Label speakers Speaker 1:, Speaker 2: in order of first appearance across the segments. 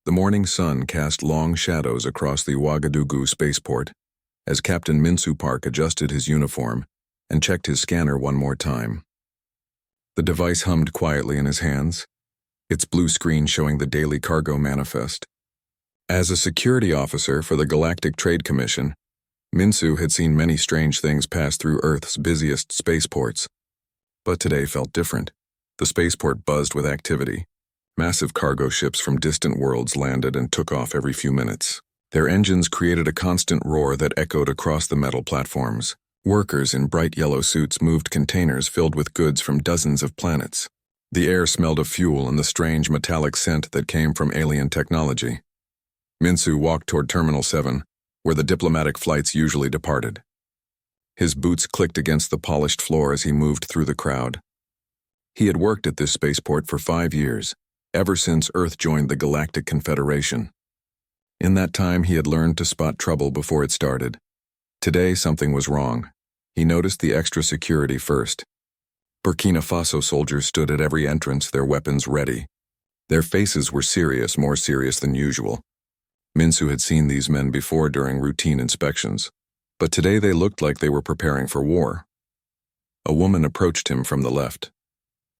Speaker 1: The morning sun cast long shadows across the Ouagadougou spaceport as Captain Minsu Park adjusted his uniform and checked his scanner one more time. The device hummed quietly in his hands, its blue screen showing the daily cargo manifest. As a security officer for the Galactic Trade Commission, Minsu had seen many strange things pass through Earth's busiest spaceports. But today felt different. The spaceport buzzed with activity. Massive cargo ships from distant worlds landed and took off every few minutes. Their engines created a constant roar that echoed across the metal platforms. Workers in bright yellow suits moved containers filled with goods from dozens of planets. The air smelled of fuel and the strange metallic scent that came from alien technology. Minsu walked toward Terminal 7, where the diplomatic flights usually departed. His boots clicked against the polished floor as he moved through the crowd. He had worked at this spaceport for 5 years, ever since Earth joined the Galactic Confederation. In that time, he had learned to spot trouble before it started. Today, something was wrong. He noticed the extra security first. Burkina Faso soldiers stood at every entrance, their weapons ready. Their faces were serious, more serious than usual. Minsu had seen these men before during routine inspections, but today they looked like they were preparing for war. A woman approached him from the left.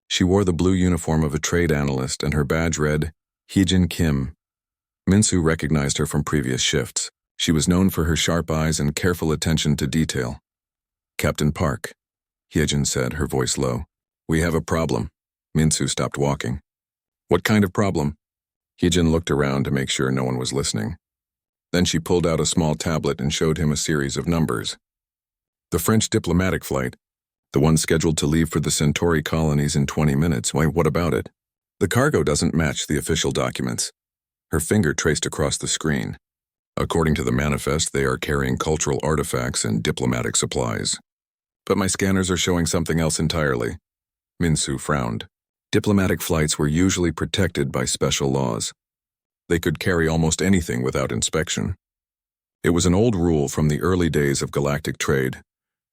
Speaker 1: She wore the blue uniform of a trade analyst and her badge read, Heejin Kim. Minsu recognized her from previous shifts. She was known for her sharp eyes and careful attention to detail. Captain Park, Heejin said, her voice low. We have a problem. Minsu stopped walking. What kind of problem? Heejin looked around to make sure no one was listening. Then she pulled out a small tablet and showed him a series of numbers. The French diplomatic flight, the one scheduled to leave for the Centauri colonies in 20 minutes. Why, what about it? The cargo doesn't match the official documents. Her finger traced across the screen. According to the manifest, they are carrying cultural artifacts and diplomatic supplies. But my scanners are showing something else entirely. Minsu frowned. Diplomatic flights were usually protected by special laws. They could carry almost anything without inspection. It was an old rule from the early days of galactic trade,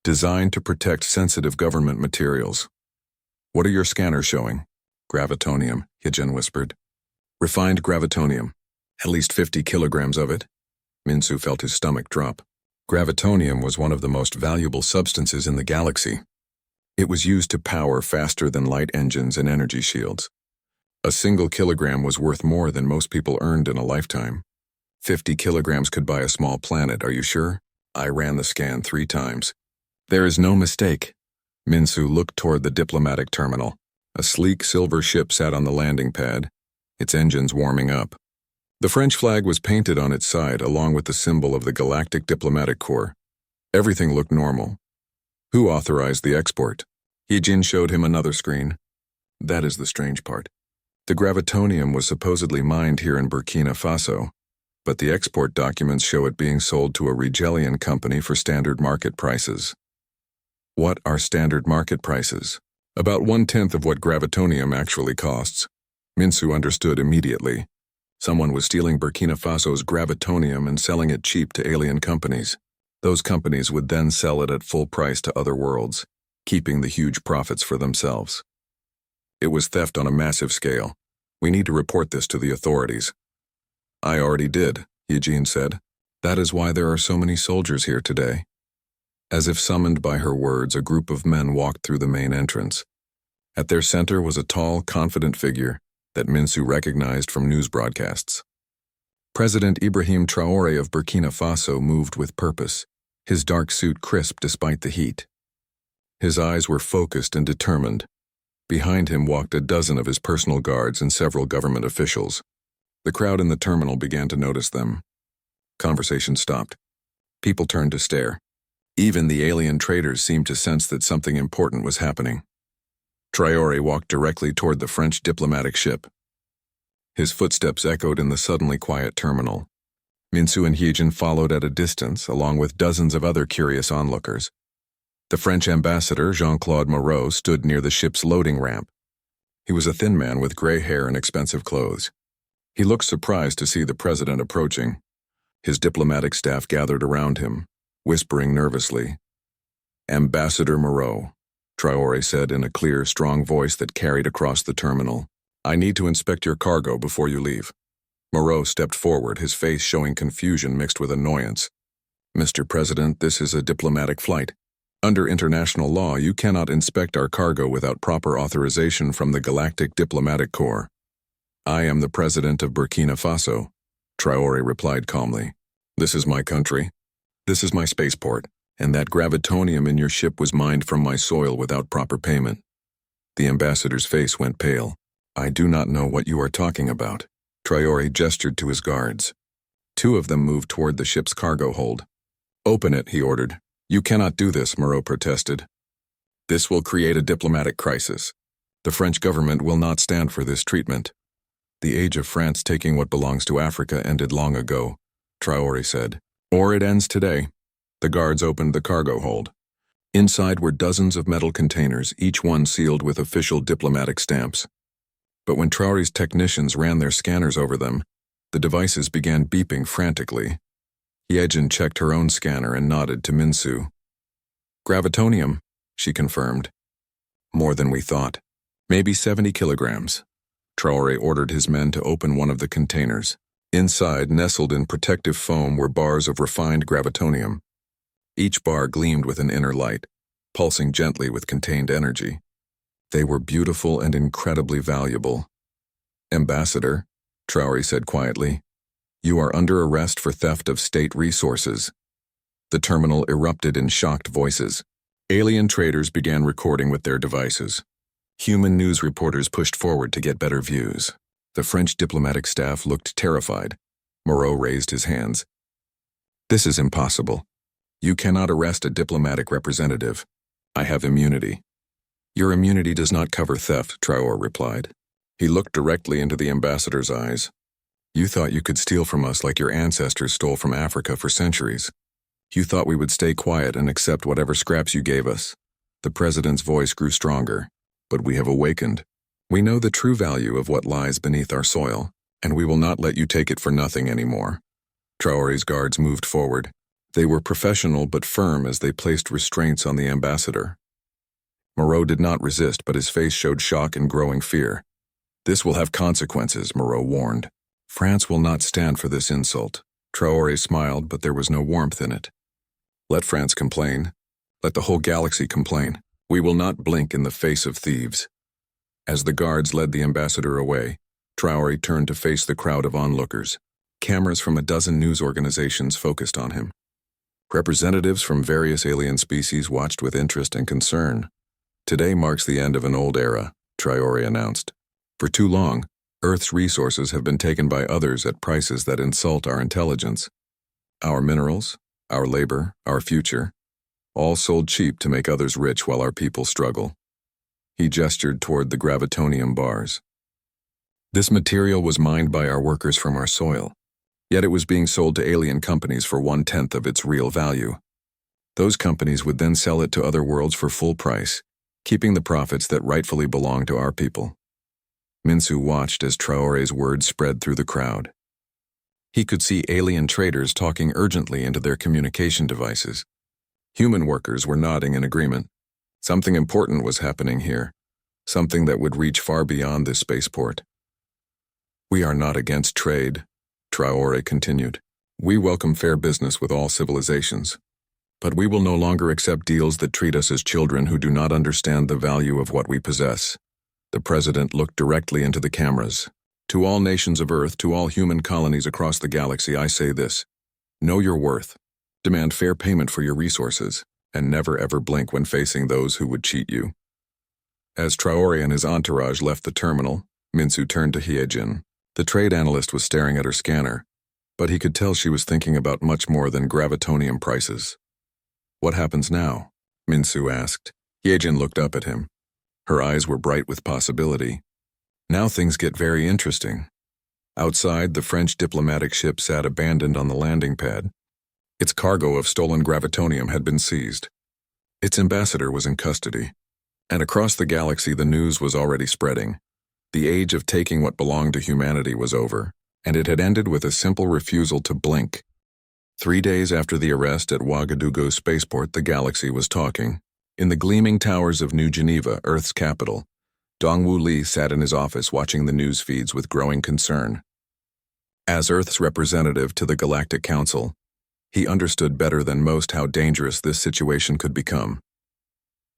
Speaker 1: designed to protect sensitive government materials. What are your scanners showing? Gravitonium, Heejin whispered. Refined gravitonium. At least 50 kilograms of it. Minsu felt his stomach drop. Gravitonium was one of the most valuable substances in the galaxy. It was used to power faster-than-light engines and energy shields. A single kilogram was worth more than most people earned in a lifetime. 50 kilograms could buy a small planet, are you sure? I ran the scan 3 times. There is no mistake. Minsu looked toward the diplomatic terminal. A sleek silver ship sat on the landing pad, its engines warming up. The French flag was painted on its side, along with the symbol of the Galactic Diplomatic Corps. Everything looked normal. Who authorized the export? Heejin showed him another screen. That is the strange part. The gravitonium was supposedly mined here in Burkina Faso, but the export documents show it being sold to a Rigelian company for standard market prices. What are standard market prices? About 1/10 of what gravitonium actually costs. Minsu understood immediately. Someone was stealing Burkina Faso's gravitonium and selling it cheap to alien companies. Those companies would then sell it at full price to other worlds, keeping the huge profits for themselves. It was theft on a massive scale. We need to report this to the authorities. I already did, Heejin said. That is why there are so many soldiers here today. As if summoned by her words, a group of men walked through the main entrance. At their center was a tall, confident figure that Minsu recognized from news broadcasts. President Ibrahim Traoré of Burkina Faso moved with purpose, his dark suit crisp despite the heat. His eyes were focused and determined. Behind him walked a dozen of his personal guards and several government officials. The crowd in the terminal began to notice them. Conversation stopped. People turned to stare. Even the alien traders seemed to sense that something important was happening. Traoré walked directly toward the French diplomatic ship. His footsteps echoed in the suddenly quiet terminal. Minsu and Heejin followed at a distance, along with dozens of other curious onlookers. The French ambassador, Jean-Claude Moreau, stood near the ship's loading ramp. He was a thin man with gray hair and expensive clothes. He looked surprised to see the president approaching. His diplomatic staff gathered around him, whispering nervously. Ambassador Moreau, Traoré said in a clear, strong voice that carried across the terminal. I need to inspect your cargo before you leave. Moreau stepped forward, his face showing confusion mixed with annoyance. "Mr. President, this is a diplomatic flight. Under international law, you cannot inspect our cargo without proper authorization from the Galactic Diplomatic Corps." "I am the president of Burkina Faso," Traoré replied calmly. "This is my country. This is my spaceport, and that gravitonium in your ship was mined from my soil without proper payment." The ambassador's face went pale. "I do not know what you are talking about." Traoré gestured to his guards. Two of them moved toward the ship's cargo hold. "Open it," he ordered. "You cannot do this," Moreau protested. "This will create a diplomatic crisis. The French government will not stand for this treatment." "The age of France taking what belongs to Africa ended long ago," Traoré said. "Or it ends today." The guards opened the cargo hold. Inside were dozens of metal containers, each one sealed with official diplomatic stamps. But when Traoré's technicians ran their scanners over them, the devices began beeping frantically. Yejin checked her own scanner and nodded to Minsu. "Gravitonium," she confirmed. "More than we thought. Maybe 70 kilograms." Traoré ordered his men to open one of the containers. Inside, nestled in protective foam, were bars of refined gravitonium. Each bar gleamed with an inner light, pulsing gently with contained energy. They were beautiful and incredibly valuable. "Ambassador," Traoré said quietly, "you are under arrest for theft of state resources." The terminal erupted in shocked voices. Alien traders began recording with their devices. Human news reporters pushed forward to get better views. The French diplomatic staff looked terrified. Moreau raised his hands. "This is impossible. You cannot arrest a diplomatic representative. I have immunity." "Your immunity does not cover theft," Traoré replied. He looked directly into the ambassador's eyes. "You thought you could steal from us like your ancestors stole from Africa for centuries. You thought we would stay quiet and accept whatever scraps you gave us." The president's voice grew stronger. "But we have awakened. We know the true value of what lies beneath our soil, and we will not let you take it for nothing anymore." Traoré's guards moved forward. They were professional but firm as they placed restraints on the ambassador. Moreau did not resist, but his face showed shock and growing fear. "This will have consequences," Moreau warned. "France will not stand for this insult." Traoré smiled, but there was no warmth in it. "Let France complain. Let the whole galaxy complain. We will not blink in the face of thieves." As the guards led the ambassador away, Traoré turned to face the crowd of onlookers. Cameras from a dozen news organizations focused on him. Representatives from various alien species watched with interest and concern. "Today marks the end of an old era," Traoré announced. "For too long, Earth's resources have been taken by others at prices that insult our intelligence. Our minerals, our labor, our future, all sold cheap to make others rich while our people struggle." He gestured toward the gravitonium bars. "This material was mined by our workers from our soil, yet it was being sold to alien companies for 1/10 of its real value. Those companies would then sell it to other worlds for full price, keeping the profits that rightfully belong to our people." Minsu watched as Traoré's words spread through the crowd. He could see alien traders talking urgently into their communication devices. Human workers were nodding in agreement. Something important was happening here, something that would reach far beyond this spaceport. "We are not against trade," Traoré continued. "We welcome fair business with all civilizations. But we will no longer accept deals that treat us as children who do not understand the value of what we possess." The president looked directly into the cameras. "To all nations of Earth, to all human colonies across the galaxy, I say this. Know your worth. Demand fair payment for your resources, and never ever blink when facing those who would cheat you." As Traoré and his entourage left the terminal, Minsu turned to Hyejin. The trade analyst was staring at her scanner, but he could tell she was thinking about much more than gravitonium prices. "What happens now?" Minsu asked. Hyejin looked up at him. Her eyes were bright with possibility. "Now things get very interesting." Outside, the French diplomatic ship sat abandoned on the landing pad. Its cargo of stolen gravitonium had been seized. Its ambassador was in custody. And across the galaxy, the news was already spreading. The age of taking what belonged to humanity was over, and it had ended with a simple refusal to blink. 3 days after the arrest at Ouagadougou spaceport, the galaxy was talking. In the gleaming towers of New Geneva, Earth's capital, Dongwu Li sat in his office watching the news feeds with growing concern. As Earth's representative to the Galactic Council, he understood better than most how dangerous this situation could become.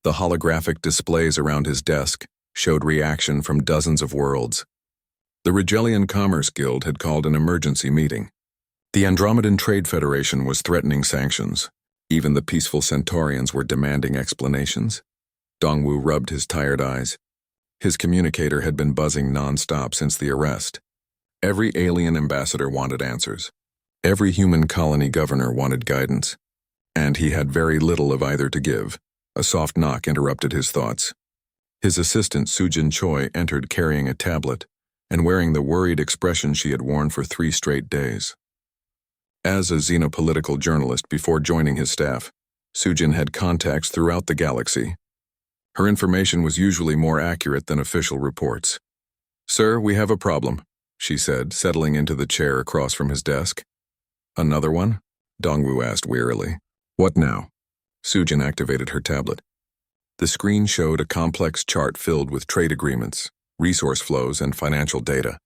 Speaker 1: The holographic displays around his desk showed reaction from dozens of worlds. The Rigelian Commerce Guild had called an emergency meeting. The Andromedan Trade Federation was threatening sanctions. Even the peaceful Centaurians were demanding explanations. Dongwu rubbed his tired eyes. His communicator had been buzzing non-stop since the arrest. Every alien ambassador wanted answers. Every human colony governor wanted guidance. And he had very little of either to give. A soft knock interrupted his thoughts. His assistant Sujin Choi entered carrying a tablet and wearing the worried expression she had worn for 3 straight days. As a xenopolitical journalist before joining his staff, Sujin had contacts throughout the galaxy. Her information was usually more accurate than official reports. "Sir, we have a problem," she said, settling into the chair across from his desk. "Another one?" Dongwu asked wearily. "What now?" Sujin activated her tablet. The screen showed a complex chart filled with trade agreements, resource flows, and financial data.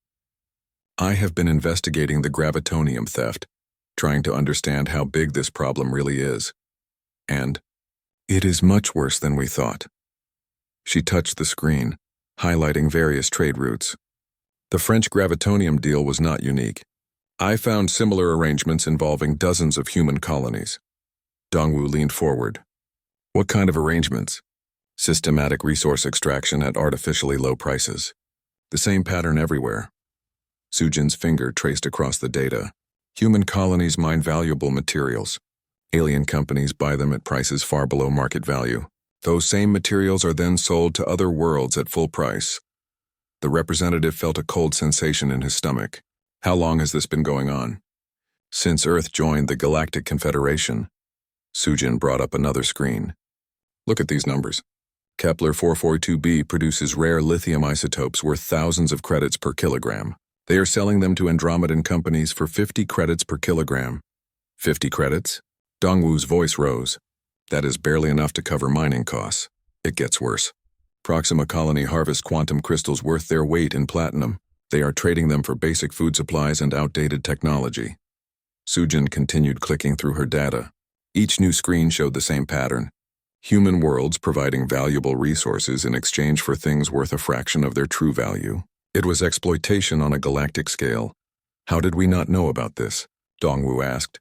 Speaker 1: "I have been investigating the gravitonium theft, trying to understand how big this problem really is. And it is much worse than we thought." She touched the screen, highlighting various trade routes. The French gravitonium deal was not unique. "I found similar arrangements involving dozens of human colonies." Dongwu leaned forward. "What kind of arrangements?" "Systematic resource extraction at artificially low prices. The same pattern everywhere." Sujin's finger traced across the data. "Human colonies mine valuable materials. Alien companies buy them at prices far below market value. Those same materials are then sold to other worlds at full price." The representative felt a cold sensation in his stomach. "How long has this been going on?" "Since Earth joined the Galactic Confederation." Sujin brought up another screen. "Look at these numbers. Kepler 442b produces rare lithium isotopes worth thousands of credits per kilogram. They are selling them to Andromedan companies for 50 credits per kilogram." 50 credits? Dongwu's voice rose. "That is barely enough to cover mining costs. It gets worse. Proxima Colony harvests quantum crystals worth their weight in platinum. They are trading them for basic food supplies and outdated technology." Sujin continued clicking through her data. Each new screen showed the same pattern. Human worlds providing valuable resources in exchange for things worth a fraction of their true value. It was exploitation on a galactic scale. "How did we not know about this?" Dongwu asked.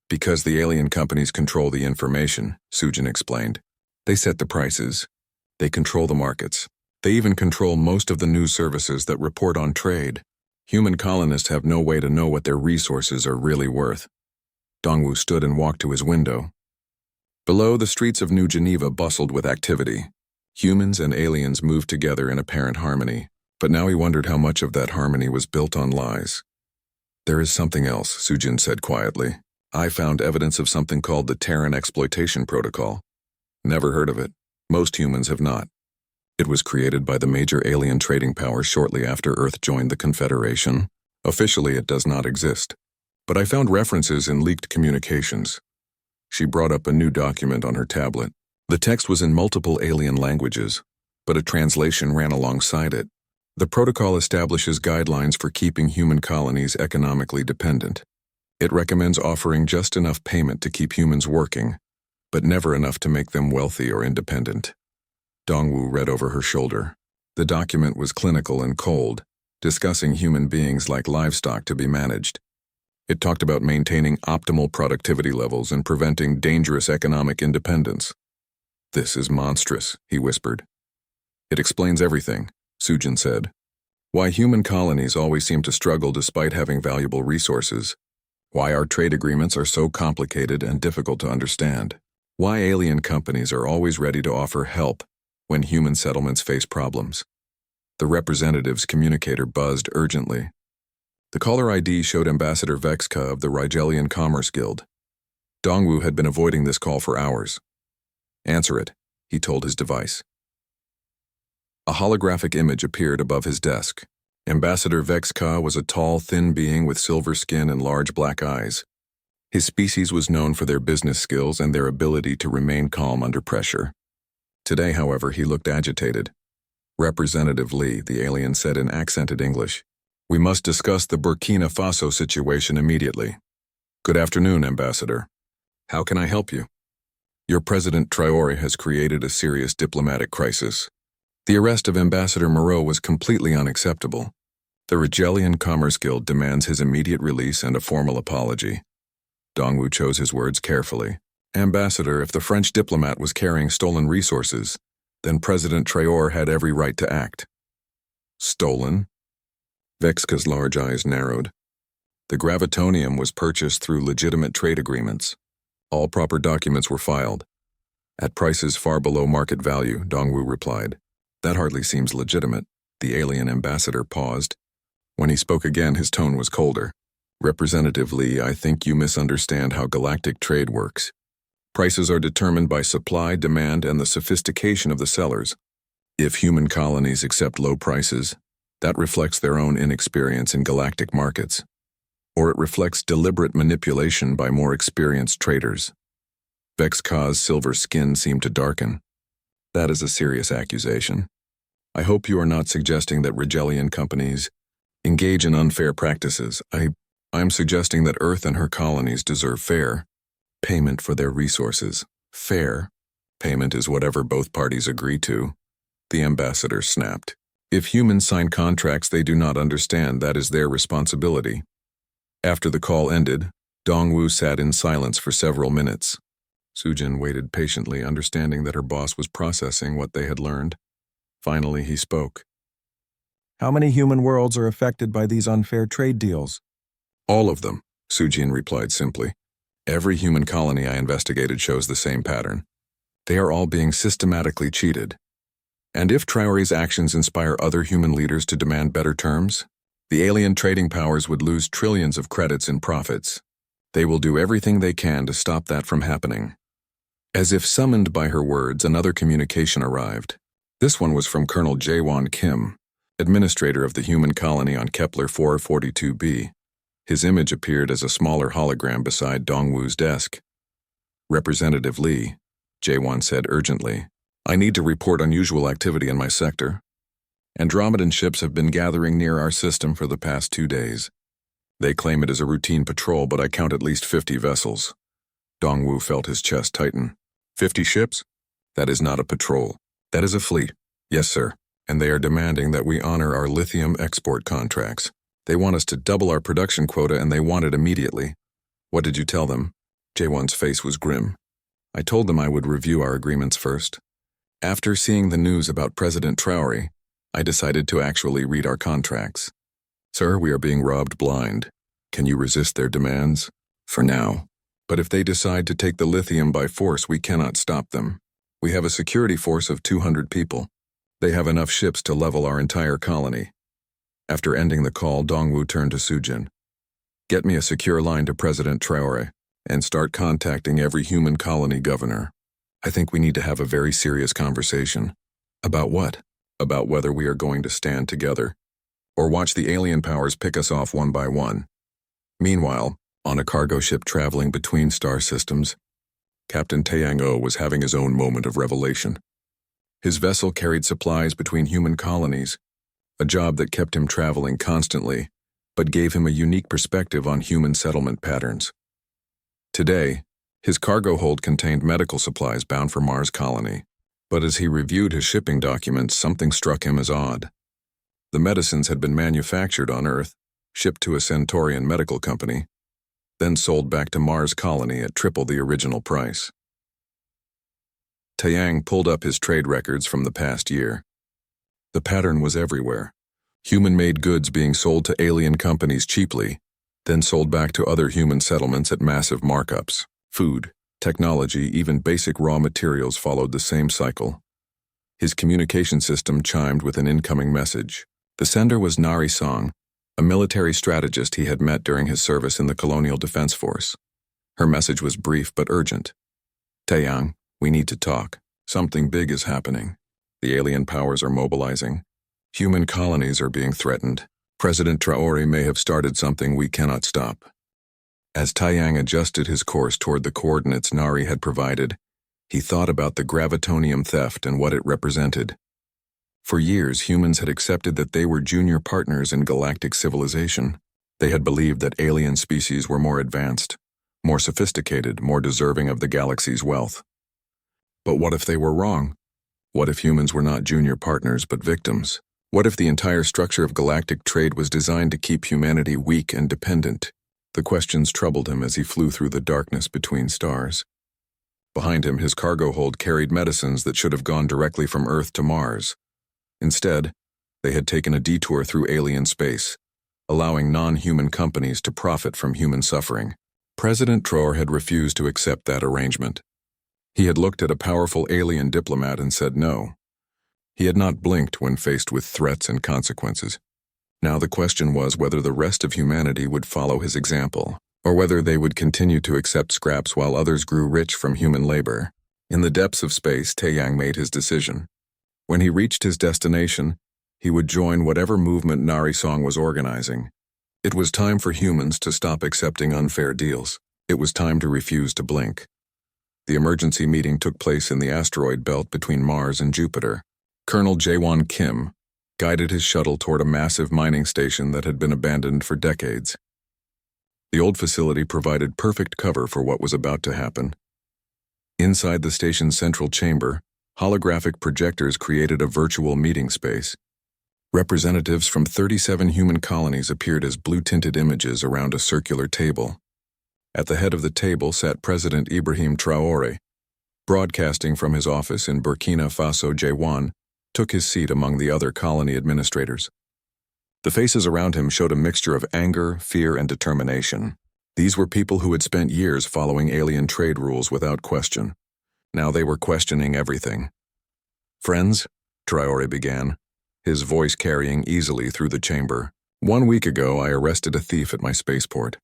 Speaker 1: "Because the alien companies control the information," Sujin explained. "They set the prices. They control the markets. They even control most of the news services that report on trade. Human colonists have no way to know what their resources are really worth." Dongwu stood and walked to his window. Below, the streets of New Geneva bustled with activity. Humans and aliens moved together in apparent harmony, but now he wondered how much of that harmony was built on lies. "There is something else," Sujin said quietly. "I found evidence of something called the Terran Exploitation Protocol. Never heard of it. Most humans have not. It was created by the major alien trading powers shortly after Earth joined the Confederation. Officially, it does not exist. But I found references in leaked communications." She brought up a new document on her tablet. The text was in multiple alien languages, but a translation ran alongside it. "The protocol establishes guidelines for keeping human colonies economically dependent. It recommends offering just enough payment to keep humans working, but never enough to make them wealthy or independent." Dongwu read over her shoulder. The document was clinical and cold, discussing human beings like livestock to be managed. It talked about maintaining optimal productivity levels and preventing dangerous economic independence. "This is monstrous," he whispered. "It explains everything," Sujin said. "Why human colonies always seem to struggle despite having valuable resources. Why our trade agreements are so complicated and difficult to understand. Why alien companies are always ready to offer help when human settlements face problems." The representative's communicator buzzed urgently. The caller ID showed Ambassador Vexka of the Rigelian Commerce Guild. Dongwu had been avoiding this call for hours. "Answer it," he told his device. A holographic image appeared above his desk. Ambassador Vexka was a tall, thin being with silver skin and large black eyes. His species was known for their business skills and their ability to remain calm under pressure. Today, however, he looked agitated. "Representative Lee," the alien said in accented English. We must discuss the Burkina Faso situation immediately. Good afternoon, Ambassador. How can I help you? Your President Traoré has created a serious diplomatic crisis. The arrest of Ambassador Moreau was completely unacceptable. The Rigelian Commerce Guild demands his immediate release and a formal apology. Dongwu chose his words carefully. Ambassador, if the French diplomat was carrying stolen resources, then President Traoré had every right to act. Stolen? Vexka's large eyes narrowed. The gravitonium was purchased through legitimate trade agreements. All proper documents were filed. At prices far below market value, Dongwu replied. That hardly seems legitimate. The alien ambassador paused. When he spoke again, his tone was colder. Representative Li, I think you misunderstand how galactic trade works. Prices are determined by supply, demand, and the sophistication of the sellers. If human colonies accept low prices, that reflects their own inexperience in galactic markets. Or it reflects deliberate manipulation by more experienced traders. Vexka's silver skin seemed to darken. That is a serious accusation. I hope you are not suggesting that Rigelian companies engage in unfair practices. I'm suggesting that Earth and her colonies deserve fair payment for their resources. Fair payment is whatever both parties agree to. The ambassador snapped. If humans sign contracts they do not understand, that is their responsibility. After the call ended, Dongwu sat in silence for several minutes. Sujin waited patiently, understanding that her boss was processing what they had learned. Finally, he spoke.
Speaker 2: How many human worlds are affected by these unfair trade deals?
Speaker 1: All of them, Sujin replied simply. Every human colony I investigated shows the same pattern. They are all being systematically cheated. And if Traoré's actions inspire other human leaders to demand better terms, the alien trading powers would lose trillions of credits in profits. They will do everything they can to stop that from happening. As if summoned by her words, another communication arrived. This one was from Colonel Jaewon Kim, administrator of the human colony on Kepler 442b. His image appeared as a smaller hologram beside Dongwu's desk. Representative Li, Jaewon said urgently, I need to report unusual activity in my sector. Andromedan ships have been gathering near our system for the past 2 days. They claim it is a routine patrol, but I count at least 50 vessels. Dongwu felt his chest tighten. 50 ships? That is not a patrol. That is a fleet. Yes, sir. And they are demanding that we honor our lithium export contracts. They want us to double our production quota and they want it immediately. What did you tell them? Jaewon's face was grim. I told them I would review our agreements first. After seeing the news about President Traoré, I decided to actually read our contracts. Sir, we are being robbed blind. Can you resist their demands? For now. But if they decide to take the lithium by force, we cannot stop them. We have a security force of 200 people. They have enough ships to level our entire colony. After ending the call, Dongwu turned to Sujin. Get me a secure line to President Traoré and start contacting every human colony governor. I think we need to have a very serious conversation. About what? About whether we are going to stand together or watch the alien powers pick us off one by one. Meanwhile, on a cargo ship traveling between star systems, Captain Taeyang was having his own moment of revelation. His vessel carried supplies between human colonies, a job that kept him traveling constantly, but gave him a unique perspective on human settlement patterns. Today, his cargo hold contained medical supplies bound for Mars colony, but as he reviewed his shipping documents, something struck him as odd. The medicines had been manufactured on Earth, shipped to a Centaurian medical company, then sold back to Mars colony at triple the original price. Taeyang pulled up his trade records from the past year. The pattern was everywhere. Human-made goods being sold to alien companies cheaply, then sold back to other human settlements at massive markups. Food, technology, even basic raw materials followed the same cycle. His communication system chimed with an incoming message. The sender was Nari Song, a military strategist he had met during his service in the Colonial Defense Force. Her message was brief but urgent. Taeyang, we need to talk. Something big is happening. The alien powers are mobilizing. Human colonies are being threatened. President Traoré may have started something we cannot stop. As Taeyang adjusted his course toward the coordinates Nari had provided, he thought about the gravitonium theft and what it represented. For years, humans had accepted that they were junior partners in galactic civilization. They had believed that alien species were more advanced, more sophisticated, more deserving of the galaxy's wealth. But what if they were wrong? What if humans were not junior partners but victims? What if the entire structure of galactic trade was designed to keep humanity weak and dependent? The questions troubled him as he flew through the darkness between stars. Behind him, his cargo hold carried medicines that should have gone directly from Earth to Mars. Instead, they had taken a detour through alien space, allowing non-human companies to profit from human suffering. President Traoré had refused to accept that arrangement. He had looked at a powerful alien diplomat and said no. He had not blinked when faced with threats and consequences. Now the question was whether the rest of humanity would follow his example, or whether they would continue to accept scraps while others grew rich from human labor. In the depths of space, Taeyang made his decision. When he reached his destination, he would join whatever movement Nari Song was organizing. It was time for humans to stop accepting unfair deals. It was time to refuse to blink. The emergency meeting took place in the asteroid belt between Mars and Jupiter. Colonel Jaewon Kim guided his shuttle toward a massive mining station that had been abandoned for decades. The old facility provided perfect cover for what was about to happen. Inside the station's central chamber, holographic projectors created a virtual meeting space. Representatives from 37 human colonies appeared as blue-tinted images around a circular table. At the head of the table sat President Ibrahim Traoré. Broadcasting from his office in Burkina Faso, Jaewon took his seat among the other colony administrators. The faces around him showed a mixture of anger, fear, and determination. These were people who had spent years following alien trade rules without question. Now they were questioning everything. "Friends," Traoré began, his voice carrying easily through the chamber. "1 week ago, I arrested a thief at my spaceport.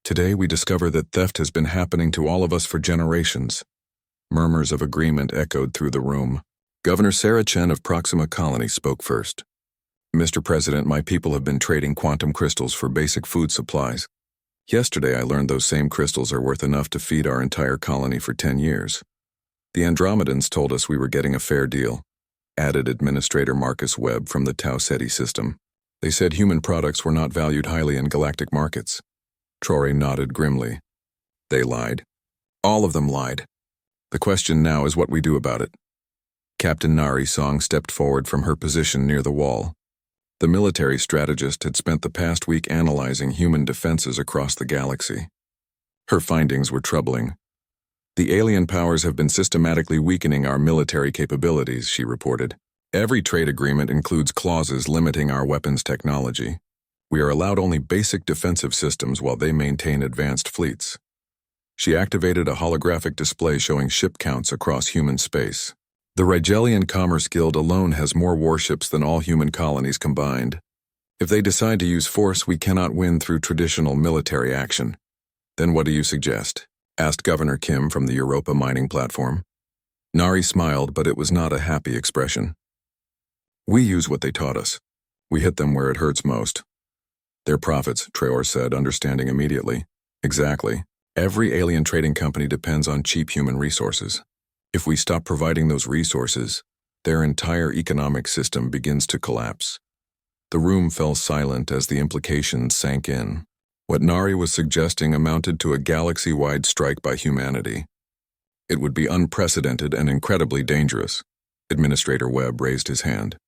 Speaker 1: Today, we discover that theft has been happening to all of us for generations." Murmurs of agreement echoed through the room. Governor Sarah Chen of Proxima Colony spoke first. "Mr. President, my people have been trading quantum crystals for basic food supplies. Yesterday, I learned those same crystals are worth enough to feed our entire colony for 10 years. The Andromedans told us we were getting a fair deal," added Administrator Marcus Webb from the Tau Ceti system. "They said human products were not valued highly in galactic markets." Traoré nodded grimly. "They lied. All of them lied. The question now is what we do about it." Captain Nari Song stepped forward from her position near the wall. The military strategist had spent the past week analyzing human defenses across the galaxy. Her findings were troubling. "The alien powers have been systematically weakening our military capabilities," she reported. "Every trade agreement includes clauses limiting our weapons technology. We are allowed only basic defensive systems while they maintain advanced fleets." She activated a holographic display showing ship counts across human space. "The Rigelian Commerce Guild alone has more warships than all human colonies combined. If they decide to use force, we cannot win through traditional military action. Then what do you suggest?" asked Governor Kim from the Europa mining platform. Nari smiled, but it was not a happy expression. "We use what they taught us. We hit them where it hurts most." "Their profits," Traoré said, understanding immediately. "Exactly. Every alien trading company depends on cheap human resources. If we stop providing those resources, their entire economic system begins to collapse." The room fell silent as the implications sank in. What Nari was suggesting amounted to a galaxy-wide strike by humanity. It would be unprecedented and incredibly dangerous. Administrator Webb raised his hand.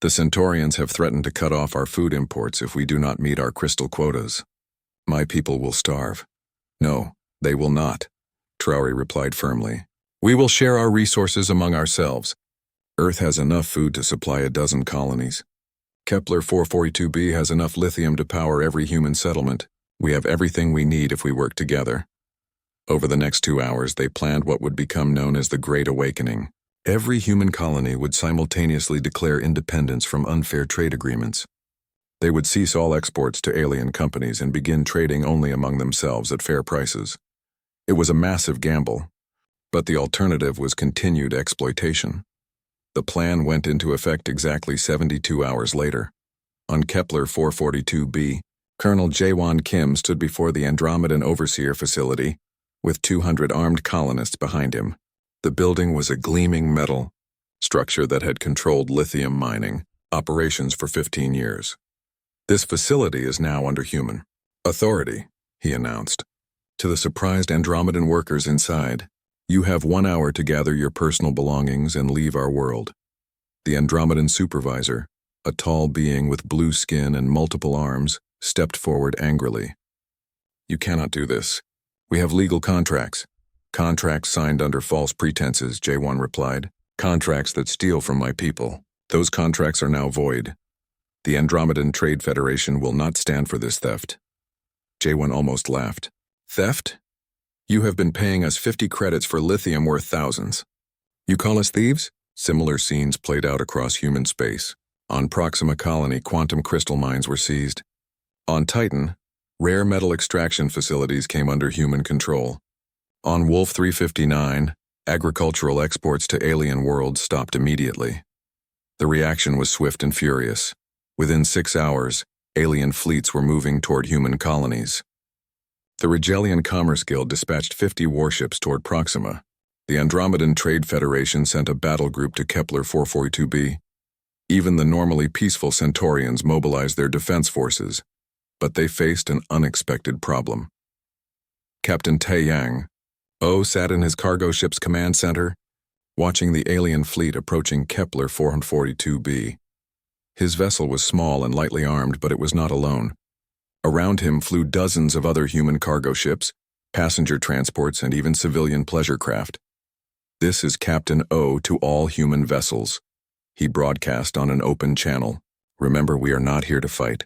Speaker 1: "The Centaurians have threatened to cut off our food imports if we do not meet our crystal quotas. My people will starve." "No, they will not," Traoré replied firmly. "We will share our resources among ourselves. Earth has enough food to supply a dozen colonies. Kepler 442b has enough lithium to power every human settlement. We have everything we need if we work together." Over the next 2 hours, they planned what would become known as the Great Awakening. Every human colony would simultaneously declare independence from unfair trade agreements. They would cease all exports to alien companies and begin trading only among themselves at fair prices. It was a massive gamble, but the alternative was continued exploitation. The plan went into effect exactly 72 hours later. On Kepler 442b, Colonel Jaewon Kim stood before the Andromedan Overseer facility, with 200 armed colonists behind him. The building was a gleaming metal, structure that had controlled lithium mining operations for 15 years. This facility is now under human authority, he announced. To the surprised Andromedan workers inside, you have 1 hour to gather your personal belongings and leave our world. The Andromedan supervisor, a tall being with blue skin and multiple arms, stepped forward angrily. You cannot do this. We have legal contracts. Contracts signed under false pretenses, J1 replied. Contracts that steal from my people. Those contracts are now void. The Andromedan Trade Federation will not stand for this theft. J1 almost laughed. Theft? You have been paying us 50 credits for lithium worth thousands. You call us thieves? Similar scenes played out across human space. On Proxima Colony, quantum crystal mines were seized. On Titan, rare metal extraction facilities came under human control. On Wolf 359, agricultural exports to alien worlds stopped immediately. The reaction was swift and furious. Within 6 hours, alien fleets were moving toward human colonies. The Rigelian Commerce Guild dispatched 50 warships toward Proxima. The Andromedan Trade Federation sent a battle group to Kepler 442b. Even the normally peaceful Centaurians mobilized their defense forces, but they faced an unexpected problem. Captain Taeyang sat in his cargo ship's command center, watching the alien fleet approaching Kepler 442b. His vessel was small and lightly armed, but it was not alone. Around him flew dozens of other human cargo ships, passenger transports, and even civilian pleasure craft. This is Captain O to all human vessels. He broadcast on an open channel. Remember, we are not here to fight.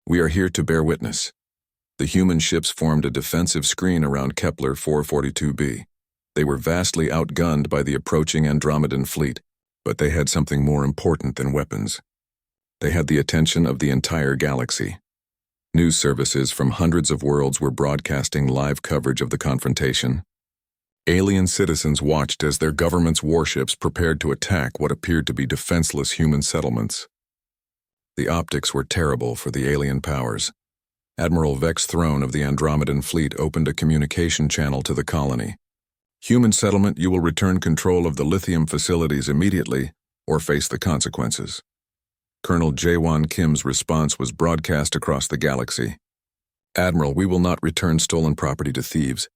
Speaker 1: We are here to bear witness. The human ships formed a defensive screen around Kepler 442b. They were vastly outgunned by the approaching Andromedan fleet, but they had something more important than weapons. They had the attention of the entire galaxy. News services from hundreds of worlds were broadcasting live coverage of the confrontation. Alien citizens watched as their government's warships prepared to attack what appeared to be defenseless human settlements. The optics were terrible for the alien powers. Admiral Vex Throne of the Andromedan fleet opened a communication channel to the colony. Human settlement, you will return control of the lithium facilities immediately or face the consequences. Colonel Jaewon Kim's response was broadcast across the galaxy. Admiral, we will not return stolen property to thieves.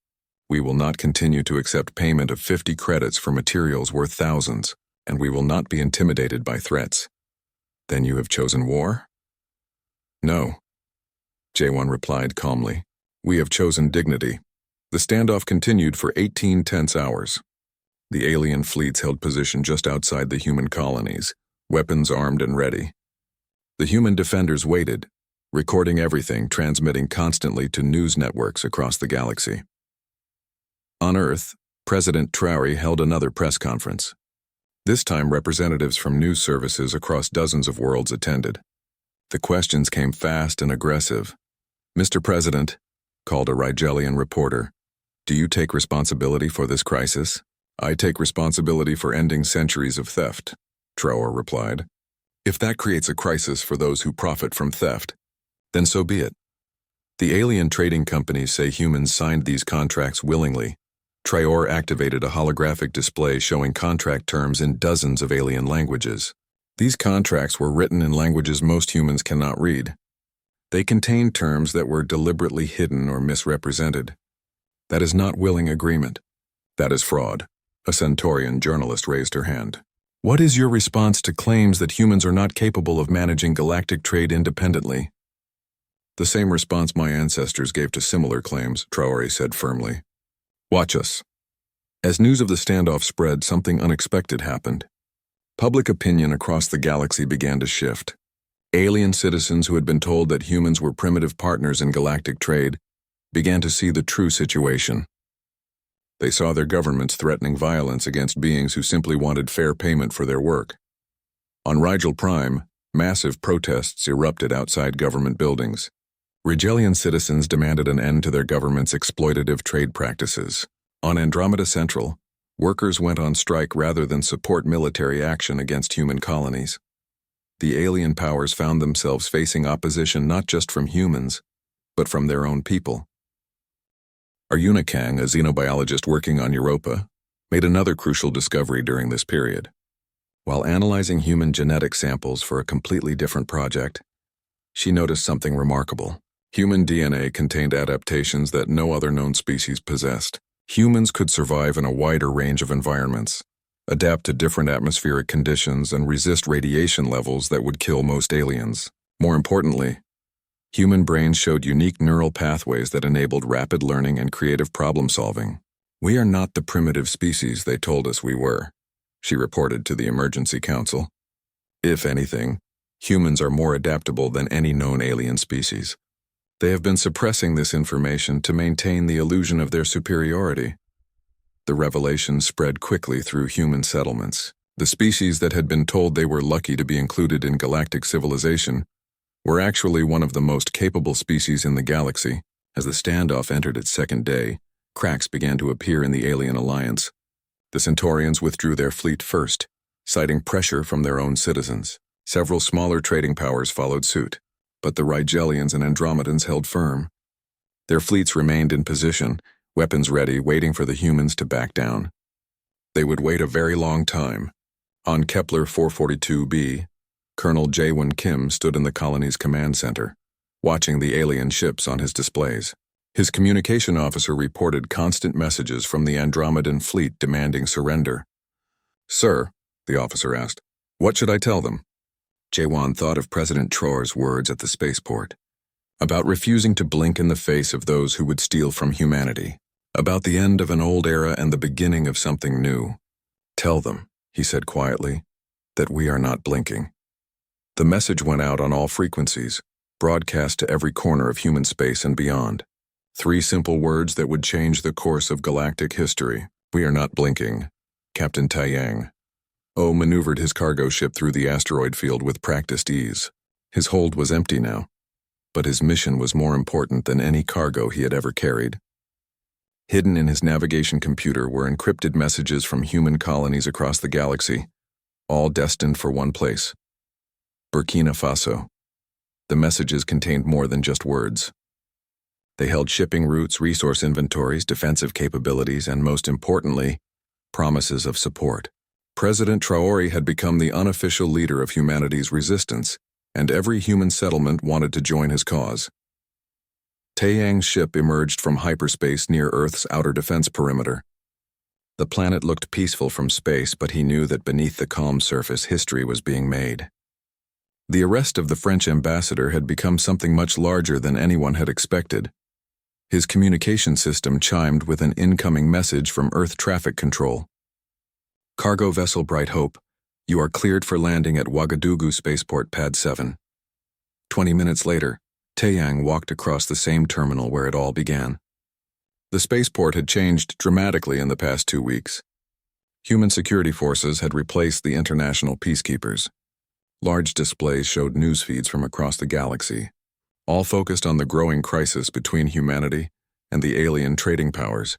Speaker 1: We will not continue to accept payment of 50 credits for materials worth thousands, and we will not be intimidated by threats. Then you have chosen war? No. Jaewon replied calmly. We have chosen dignity. The standoff continued for 18 tense hours. The alien fleets held position just outside the human colonies, weapons armed and ready. The human defenders waited, recording everything, transmitting constantly to news networks across the galaxy. On Earth, President Traoré held another press conference. This time, representatives from news services across dozens of worlds attended. The questions came fast and aggressive. Mr. President, called a Rigelian reporter, do you take responsibility for this crisis? I take responsibility for ending centuries of theft, Traoré replied. If that creates a crisis for those who profit from theft, then so be it. The alien trading companies say humans signed these contracts willingly. Traoré activated a holographic display showing contract terms in dozens of alien languages. These contracts were written in languages most humans cannot read. They contained terms that were deliberately hidden or misrepresented. That is not willing agreement. That is fraud. A Centaurian journalist raised her hand. What is your response to claims that humans are not capable of managing galactic trade independently? The same response my ancestors gave to similar claims, Traoré said firmly. Watch us. As news of the standoff spread, something unexpected happened. Public opinion across the galaxy began to shift. Alien citizens who had been told that humans were primitive partners in galactic trade began to see the true situation. They saw their governments threatening violence against beings who simply wanted fair payment for their work. On Rigel Prime, massive protests erupted outside government buildings. Rigelian citizens demanded an end to their government's exploitative trade practices. On Andromeda Central, workers went on strike rather than support military action against human colonies. The alien powers found themselves facing opposition not just from humans, but from their own people. Arjuna Kang, a xenobiologist working on Europa, made another crucial discovery during this period. While analyzing human genetic samples for a completely different project, she noticed something remarkable. Human DNA contained adaptations that no other known species possessed. Humans could survive in a wider range of environments, adapt to different atmospheric conditions, and resist radiation levels that would kill most aliens. More importantly, human brains showed unique neural pathways that enabled rapid learning and creative problem-solving. "We are not the primitive species they told us we were," she reported to the Emergency Council. "If anything, humans are more adaptable than any known alien species. They have been suppressing this information to maintain the illusion of their superiority." The revelation spread quickly through human settlements. The species that had been told they were lucky to be included in galactic civilization were actually one of the most capable species in the galaxy. As the standoff entered its second day, cracks began to appear in the alien alliance. The Centaurians withdrew their fleet first, citing pressure from their own citizens. Several smaller trading powers followed suit, but the Rigelians and Andromedans held firm. Their fleets remained in position, weapons ready, waiting for the humans to back down. They would wait a very long time. On Kepler 442b, Colonel Jae-won Kim stood in the colony's command center, watching the alien ships on his displays. His communication officer reported constant messages from the Andromedan fleet demanding surrender. "Sir," the officer asked, "what should I tell them?" Jae-won thought of President Traoré's words at the spaceport, about refusing to blink in the face of those who would steal from humanity, about the end of an old era and the beginning of something new. "Tell them," he said quietly, "that we are not blinking." The message went out on all frequencies, broadcast to every corner of human space and beyond. 3 simple words that would change the course of galactic history. "We are not blinking." Captain Taiyang O maneuvered his cargo ship through the asteroid field with practiced ease. His hold was empty now, but his mission was more important than any cargo he had ever carried. Hidden in his navigation computer were encrypted messages from human colonies across the galaxy, all destined for one place: Burkina Faso. The messages contained more than just words. They held shipping routes, resource inventories, defensive capabilities, and most importantly, promises of support. President Traoré had become the unofficial leader of humanity's resistance, and every human settlement wanted to join his cause. Taeyang's ship emerged from hyperspace near Earth's outer defense perimeter. The planet looked peaceful from space, but he knew that beneath the calm surface history was being made. The arrest of the French ambassador had become something much larger than anyone had expected. His communication system chimed with an incoming message from Earth traffic control. "Cargo vessel Bright Hope, you are cleared for landing at Ouagadougou Spaceport Pad 7. 20 minutes later, Taeyang walked across the same terminal where it all began. The spaceport had changed dramatically in the past 2 weeks. Human security forces had replaced the international peacekeepers. Large displays showed news feeds from across the galaxy, all focused on the growing crisis between humanity and the alien trading powers.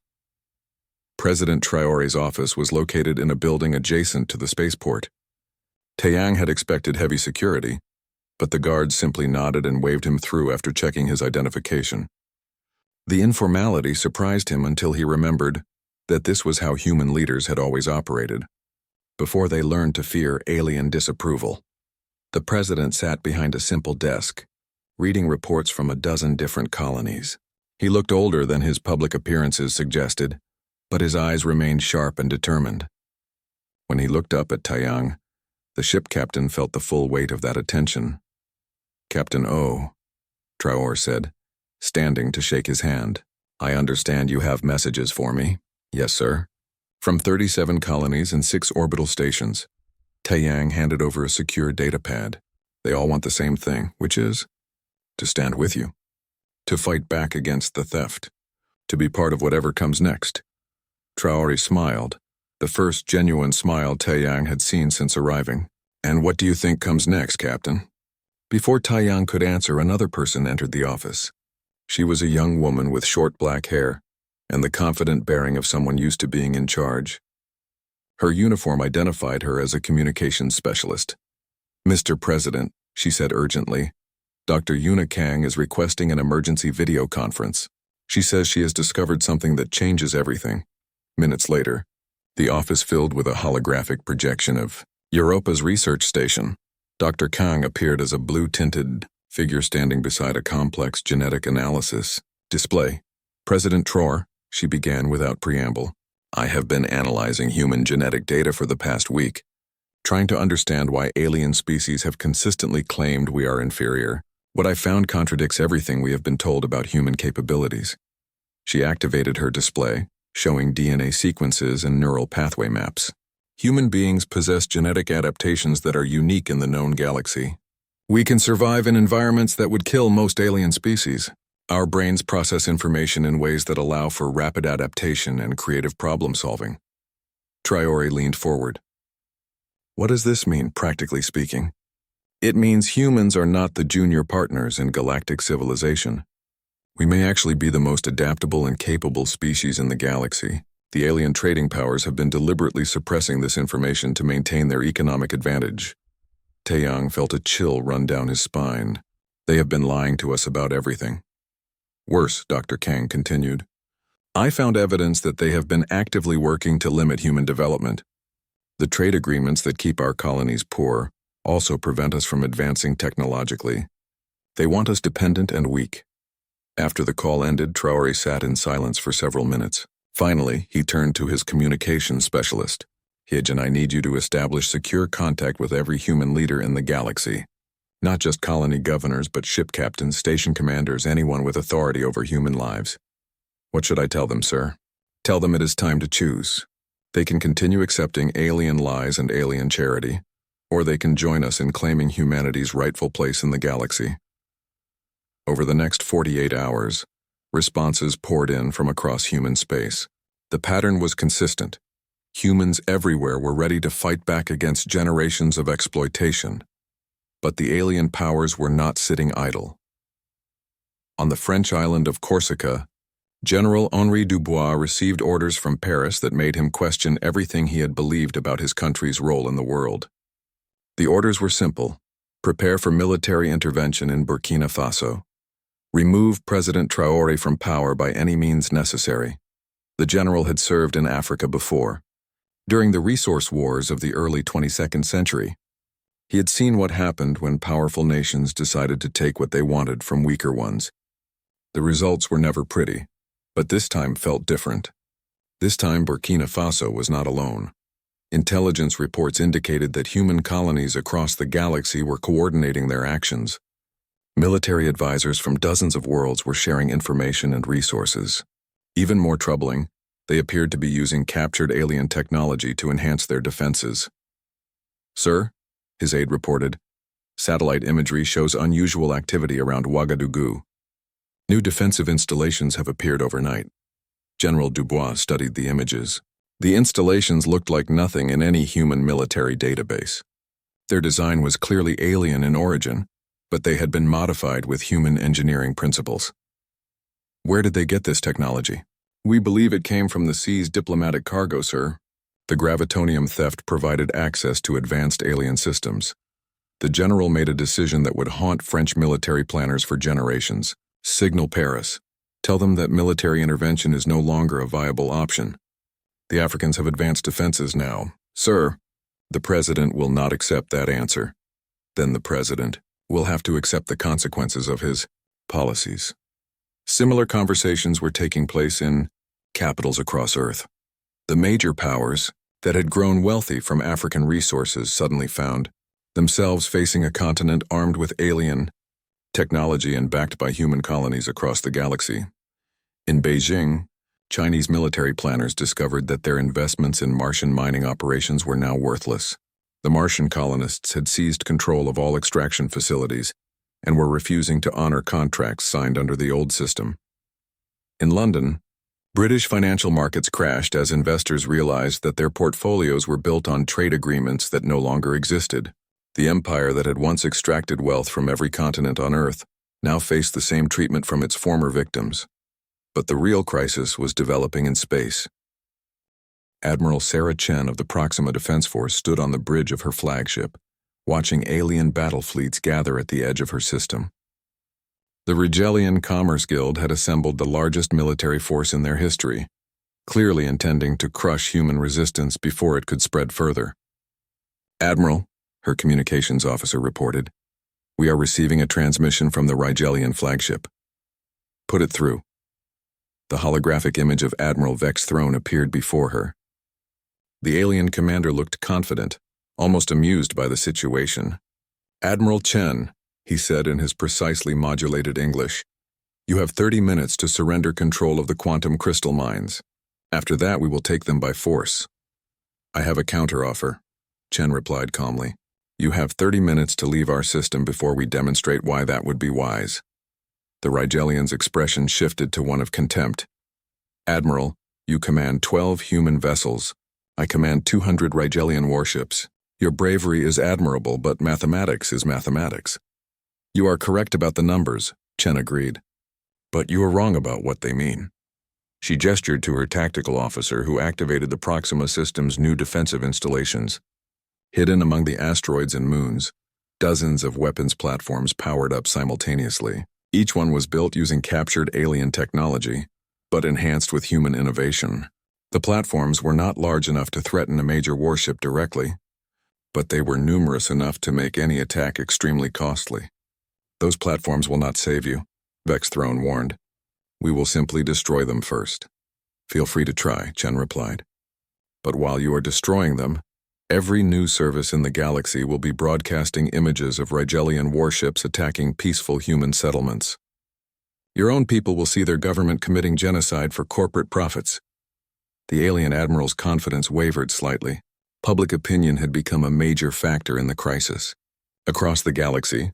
Speaker 1: President Traoré's office was located in a building adjacent to the spaceport. Taeyang had expected heavy security, but the guards simply nodded and waved him through after checking his identification. The informality surprised him until he remembered that this was how human leaders had always operated, before they learned to fear alien disapproval. The president sat behind a simple desk, reading reports from a dozen different colonies. He looked older than his public appearances suggested, but his eyes remained sharp and determined. When he looked up at Taeyang, the ship captain felt the full weight of that attention. "Captain O," Traoré said, standing to shake his hand. "I understand you have messages for me." "Yes, sir." "From 37 colonies and 6 orbital stations." Taeyang handed over a secure data pad. "They all want the same thing, which is to stand with you, to fight back against the theft, to be part of whatever comes next." Traoré smiled, the first genuine smile Taeyang had seen since arriving. "And what do you think comes next, Captain?" Before Taeyang could answer, another person entered the office. She was a young woman with short black hair and the confident bearing of someone used to being in charge. Her uniform identified her as a communications specialist. "Mr. President," she said urgently, "Dr. Yuna Kang is requesting an emergency video conference. She says she has discovered something that changes everything." Minutes later, the office filled with a holographic projection of Europa's research station. Dr. Kang appeared as a blue-tinted figure standing beside a complex genetic analysis display. President Traoré, she began without preamble. I have been analyzing human genetic data for the past week, trying to understand why alien species have consistently claimed we are inferior. What I found contradicts everything we have been told about human capabilities. She activated her display, showing DNA sequences and neural pathway maps. Human beings possess genetic adaptations that are unique in the known galaxy. We can survive in environments that would kill most alien species. Our brains process information in ways that allow for rapid adaptation and creative problem-solving. Traoré leaned forward. What does this mean, practically speaking? It means humans are not the junior partners in galactic civilization. We may actually be the most adaptable and capable species in the galaxy. The alien trading powers have been deliberately suppressing this information to maintain their economic advantage. Taeyang felt a chill run down his spine. They have been lying to us about everything. Worse, Dr. Kang continued. I found evidence that they have been actively working to limit human development. The trade agreements that keep our colonies poor also prevent us from advancing technologically. They want us dependent and weak. After the call ended, Traoré sat in silence for several minutes. Finally, he turned to his communications specialist. Hijin, I need you to establish secure contact with every human leader in the galaxy. Not just colony governors, but ship captains, station commanders, anyone with authority over human lives. What should I tell them, sir? Tell them it is time to choose. They can continue accepting alien lies and alien charity, or they can join us in claiming humanity's rightful place in the galaxy. Over the next 48 hours, responses poured in from across human space. The pattern was consistent. Humans everywhere were ready to fight back against generations of exploitation. But the alien powers were not sitting idle. On the French island of Corsica, General Henri Dubois received orders from Paris that made him question everything he had believed about his country's role in the world. The orders were simple: prepare for military intervention in Burkina Faso. Remove President Traoré from power by any means necessary. The general had served in Africa before. During the resource wars of the early 22nd century, he had seen what happened when powerful nations decided to take what they wanted from weaker ones. The results were never pretty, but this time felt different. This time Burkina Faso was not alone. Intelligence reports indicated that human colonies across the galaxy were coordinating their actions. Military advisors from dozens of worlds were sharing information and resources. Even more troubling, they appeared to be using captured alien technology to enhance their defenses. Sir, his aide reported, satellite imagery shows unusual activity around Ouagadougou. New defensive installations have appeared overnight. General Dubois studied the images. The installations looked like nothing in any human military database. Their design was clearly alien in origin, but they had been modified with human engineering principles. Where did they get this technology? We believe it came from the sea's diplomatic cargo, sir. The gravitonium theft provided access to advanced alien systems. The general made a decision that would haunt French military planners for generations. Signal Paris. Tell them that military intervention is no longer a viable option. The Africans have advanced defenses now. Sir, the president will not accept that answer. Then the president will have to accept the consequences of his policies. Similar conversations were taking place in capitals across Earth. The major powers that had grown wealthy from African resources suddenly found themselves facing a continent armed with alien technology and backed by human colonies across the galaxy. In Beijing, Chinese military planners discovered that their investments in Martian mining operations were now worthless. The Martian colonists had seized control of all extraction facilities and were refusing to honor contracts signed under the old system. In London, British financial markets crashed as investors realized that their portfolios were built on trade agreements that no longer existed. The empire that had once extracted wealth from every continent on Earth now faced the same treatment from its former victims. But the real crisis was developing in space. Admiral Sarah Chen of the Proxima Defense Force stood on the bridge of her flagship, watching alien battle fleets gather at the edge of her system. The Rigelian Commerce Guild had assembled the largest military force in their history, clearly intending to crush human resistance before it could spread further. Admiral, her communications officer reported. We are receiving a transmission from the Rigelian flagship. Put it through. The holographic image of Admiral Vex Throne appeared before her. The alien commander looked confident, almost amused by the situation. Admiral Chen, he said in his precisely modulated English, you have 30 minutes to surrender control of the quantum crystal mines. After that, we will take them by force. I have a counteroffer, Chen replied calmly. You have 30 minutes to leave our system before we demonstrate why that would be wise. The Rigelian's expression shifted to one of contempt. Admiral, you command 12 human vessels. I command 200 Rigelian warships. Your bravery is admirable, but mathematics is mathematics. You are correct about the numbers, Chen agreed. But you are wrong about what they mean. She gestured to her tactical officer, who activated the Proxima system's new defensive installations. Hidden among the asteroids and moons, dozens of weapons platforms powered up simultaneously. Each one was built using captured alien technology, but enhanced with human innovation. The platforms were not large enough to threaten a major warship directly, but they were numerous enough to make any attack extremely costly. Those platforms will not save you, Vex Throne warned. We will simply destroy them first. Feel free to try, Chen replied. But while you are destroying them, every news service in the galaxy will be broadcasting images of Rigelian warships attacking peaceful human settlements. Your own people will see their government committing genocide for corporate profits. The alien admiral's confidence wavered slightly. Public opinion had become a major factor in the crisis. Across the galaxy,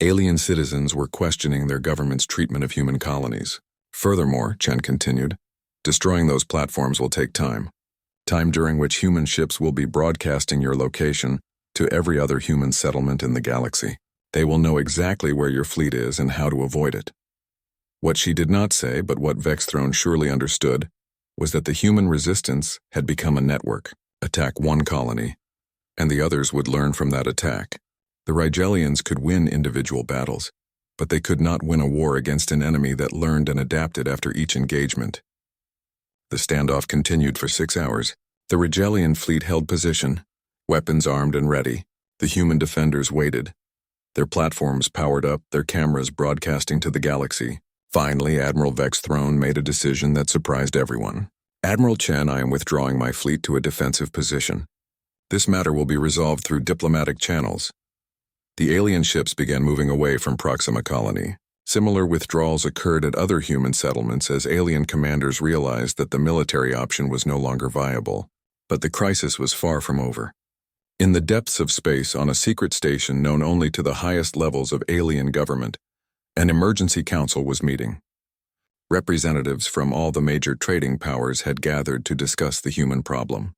Speaker 1: alien citizens were questioning their government's treatment of human colonies. Furthermore, Chen continued, destroying those platforms will take time. Time during which human ships will be broadcasting your location to every other human settlement in the galaxy. They will know exactly where your fleet is and how to avoid it. What she did not say, but what Vex Throne surely understood, was that the human resistance had become a network. Attack one colony, and the others would learn from that attack. The Rigelians could win individual battles, but they could not win a war against an enemy that learned and adapted after each engagement. The standoff continued for 6 hours. The Rigelian fleet held position, weapons armed and ready. The human defenders waited, their platforms powered up, their cameras broadcasting to the galaxy. Finally, Admiral Vex Throne made a decision that surprised everyone. Admiral Chen, I am withdrawing my fleet to a defensive position. This matter will be resolved through diplomatic channels. The alien ships began moving away from Proxima Colony. Similar withdrawals occurred at other human settlements as alien commanders realized that the military option was no longer viable. But the crisis was far from over. In the depths of space, on a secret station known only to the highest levels of alien government, an emergency council was meeting. Representatives from all the major trading powers had gathered to discuss the human problem.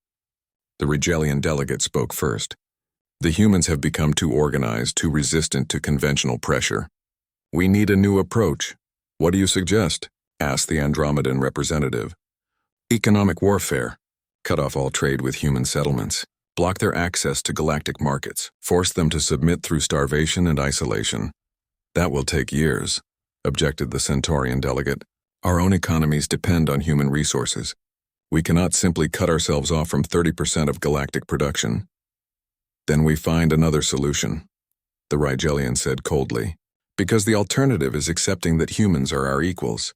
Speaker 1: The Rigelian delegate spoke first. The humans have become too organized, too resistant to conventional pressure. We need a new approach. What do you suggest? Asked the Andromedan representative. Economic warfare. Cut off all trade with human settlements. Block their access to galactic markets. Force them to submit through starvation and isolation. That will take years, objected the Centaurian delegate. Our own economies depend on human resources. We cannot simply cut ourselves off from 30% of galactic production. Then we find another solution, the Rigelian said coldly, because the alternative is accepting that humans are our equals,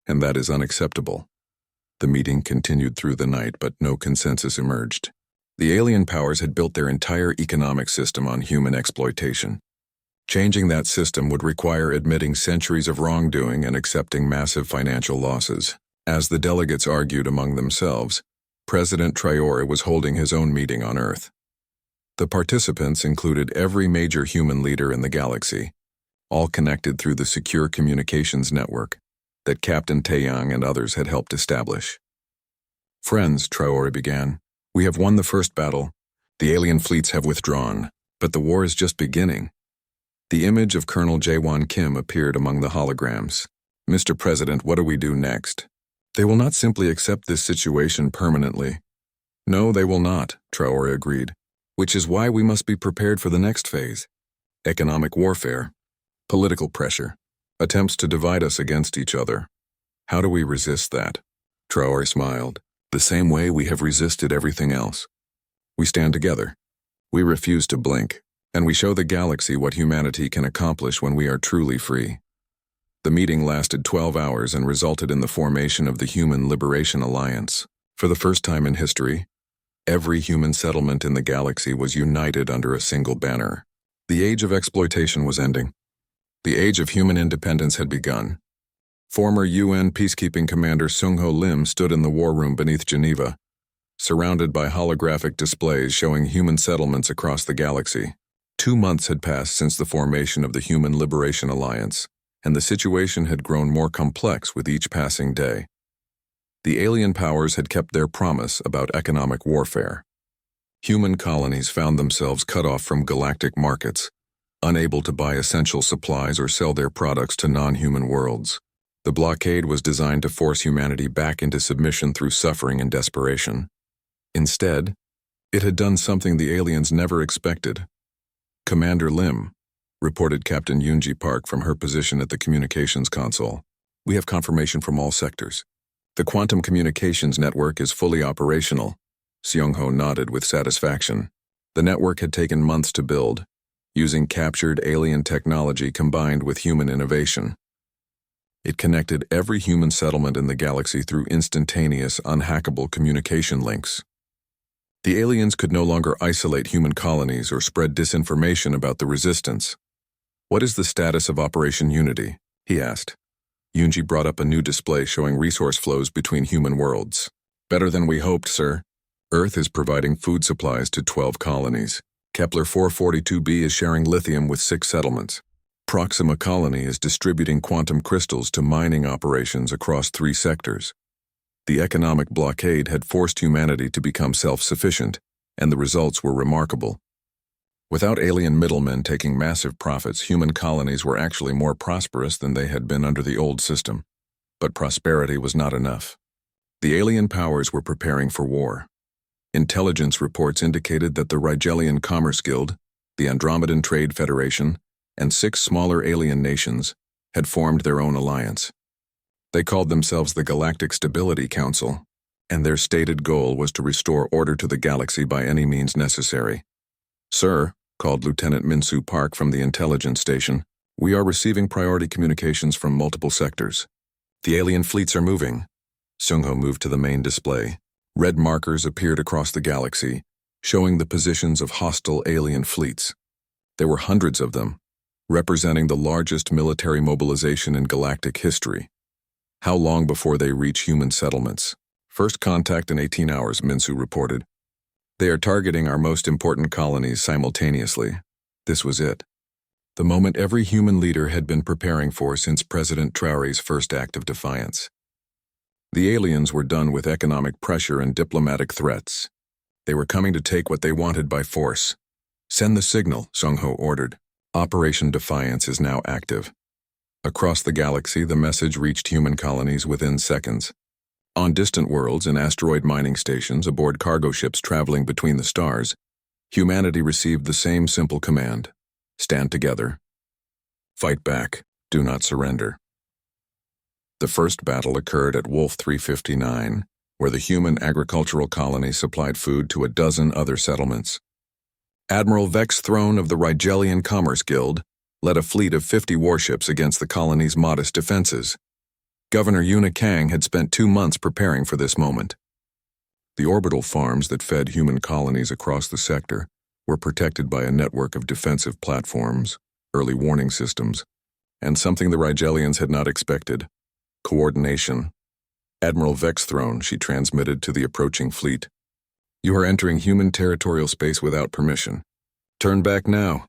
Speaker 1: and that is unacceptable. The meeting continued through the night, but no consensus emerged. The alien powers had built their entire economic system on human exploitation. Changing that system would require admitting centuries of wrongdoing and accepting massive financial losses. As the delegates argued among themselves, President Traoré was holding his own meeting on Earth. The participants included every major human leader in the galaxy, all connected through the secure communications network that Captain Taeyang and others had helped establish. Friends, Traoré began, we have won the first battle. The alien fleets have withdrawn, but the war is just beginning. The image of Colonel Jaewon Kim appeared among the holograms. Mr. President, what do we do next? They will not simply accept this situation permanently. No, they will not, Traoré agreed, which is why we must be prepared for the next phase. Economic warfare, political pressure, attempts to divide us against each other. How do we resist that? Traoré smiled. The same way we have resisted everything else. We stand together. We refuse to blink, and we show the galaxy what humanity can accomplish when we are truly free. The meeting lasted 12 hours and resulted in the formation of the Human Liberation Alliance. For the first time in history, every human settlement in the galaxy was united under a single banner. The age of exploitation was ending. The age of human independence had begun. Former UN peacekeeping commander Sung-Ho Lim stood in the war room beneath Geneva, surrounded by holographic displays showing human settlements across the galaxy. 2 months had passed since the formation of the Human Liberation Alliance, and the situation had grown more complex with each passing day. The alien powers had kept their promise about economic warfare. Human colonies found themselves cut off from galactic markets, unable to buy essential supplies or sell their products to non-human worlds. The blockade was designed to force humanity back into submission through suffering and desperation. Instead, it had done something the aliens never expected. Commander Lim, reported Captain Yoonji Park from her position at the communications console. We have confirmation from all sectors. The quantum communications network is fully operational. Seong-ho nodded with satisfaction. The network had taken months to build, using captured alien technology combined with human innovation. It connected every human settlement in the galaxy through instantaneous, unhackable communication links. The aliens could no longer isolate human colonies or spread disinformation about the resistance. What is the status of Operation Unity? He asked. Yoonji brought up a new display showing resource flows between human worlds. Better than we hoped, sir. Earth is providing food supplies to 12 colonies. Kepler 442b is sharing lithium with 6 settlements. Proxima Colony is distributing quantum crystals to mining operations across 3 sectors. The economic blockade had forced humanity to become self-sufficient, and the results were remarkable. Without alien middlemen taking massive profits, human colonies were actually more prosperous than they had been under the old system. But prosperity was not enough. The alien powers were preparing for war. Intelligence reports indicated that the Rigelian Commerce Guild, the Andromedan Trade Federation, and 6 smaller alien nations had formed their own alliance. They called themselves the Galactic Stability Council, and their stated goal was to restore order to the galaxy by any means necessary. Sir, called Lieutenant Min-Soo Park from the intelligence station, we are receiving priority communications from multiple sectors. The alien fleets are moving. Sung-Ho moved to the main display. Red markers appeared across the galaxy, showing the positions of hostile alien fleets. There were hundreds of them, representing the largest military mobilization in galactic history. How long before they reach human settlements? First contact in 18 hours, Min-Soo reported. They are targeting our most important colonies simultaneously. This was it. The moment every human leader had been preparing for since President Traoré's first act of defiance. The aliens were done with economic pressure and diplomatic threats. They were coming to take what they wanted by force. Send the signal, Sung-Ho ordered. Operation Defiance is now active. Across the galaxy, the message reached human colonies within seconds. On distant worlds and asteroid mining stations aboard cargo ships traveling between the stars, humanity received the same simple command: stand together. Fight back. Do not surrender. The first battle occurred at Wolf 359, where the human agricultural colony supplied food to a dozen other settlements. Admiral Vex Throne of the Rigelian Commerce Guild led a fleet of 50 warships against the colony's modest defenses. Governor Yuna Kang had spent 2 months preparing for this moment. The orbital farms that fed human colonies across the sector were protected by a network of defensive platforms, early warning systems, and something the Rigelians had not expected: coordination. Admiral Vex Throne, she transmitted to the approaching fleet. You are entering human territorial space without permission. Turn back now.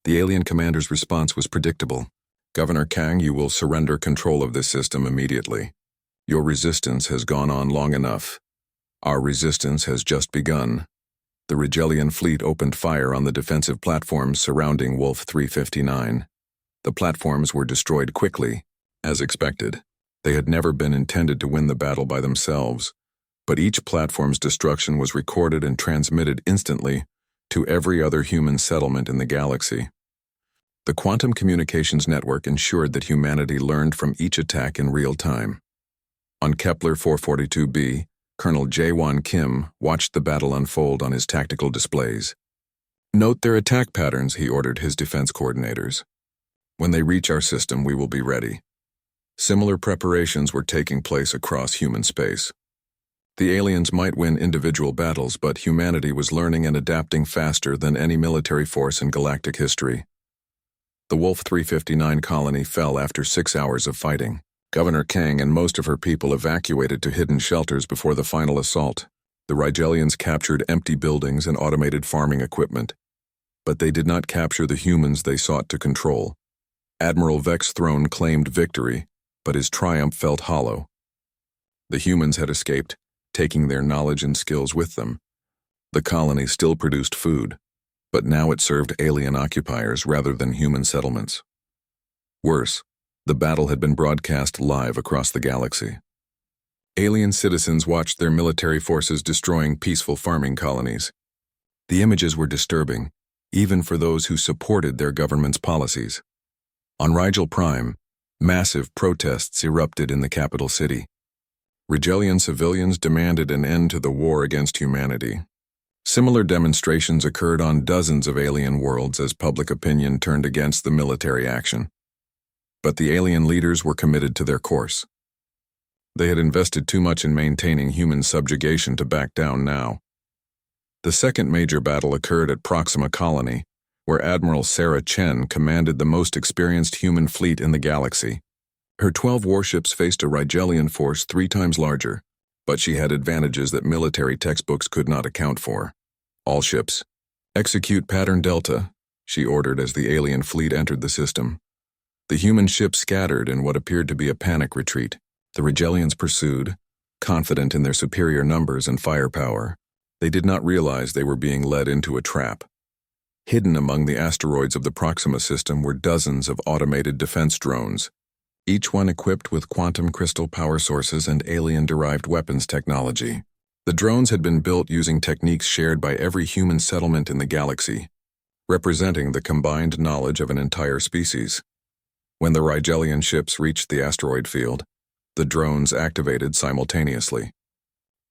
Speaker 1: The alien commander's response was predictable. Governor Kang, you will surrender control of this system immediately. Your resistance has gone on long enough. Our resistance has just begun. The Rigelian fleet opened fire on the defensive platforms surrounding Wolf 359. The platforms were destroyed quickly, as expected. They had never been intended to win the battle by themselves, but each platform's destruction was recorded and transmitted instantly to every other human settlement in the galaxy. The quantum communications network ensured that humanity learned from each attack in real time. On Kepler 442b, Colonel Jae-won Kim watched the battle unfold on his tactical displays. Note their attack patterns, he ordered his defense coordinators. When they reach our system, we will be ready. Similar preparations were taking place across human space. The aliens might win individual battles, but humanity was learning and adapting faster than any military force in galactic history. The Wolf 359 colony fell after 6 hours of fighting. Governor Kang and most of her people evacuated to hidden shelters before the final assault. The Rigelians captured empty buildings and automated farming equipment. But they did not capture the humans they sought to control. Admiral Vex's throne claimed victory, but his triumph felt hollow. The humans had escaped, taking their knowledge and skills with them. The colony still produced food, but now it served alien occupiers rather than human settlements. Worse, the battle had been broadcast live across the galaxy. Alien citizens watched their military forces destroying peaceful farming colonies. The images were disturbing, even for those who supported their government's policies. On Rigel Prime, massive protests erupted in the capital city. Rigelian civilians demanded an end to the war against humanity. Similar demonstrations occurred on dozens of alien worlds as public opinion turned against the military action. But the alien leaders were committed to their course. They had invested too much in maintaining human subjugation to back down now. The second major battle occurred at Proxima Colony, where Admiral Sarah Chen commanded the most experienced human fleet in the galaxy. Her 12 warships faced a Rigelian force 3 times larger, but she had advantages that military textbooks could not account for. All ships, execute Pattern Delta, she ordered as the alien fleet entered the system. The human ships scattered in what appeared to be a panic retreat. The Rigelians pursued, confident in their superior numbers and firepower. They did not realize they were being led into a trap. Hidden among the asteroids of the Proxima system were dozens of automated defense drones, each one equipped with quantum crystal power sources and alien-derived weapons technology. The drones had been built using techniques shared by every human settlement in the galaxy, representing the combined knowledge of an entire species. When the Rigelian ships reached the asteroid field, the drones activated simultaneously.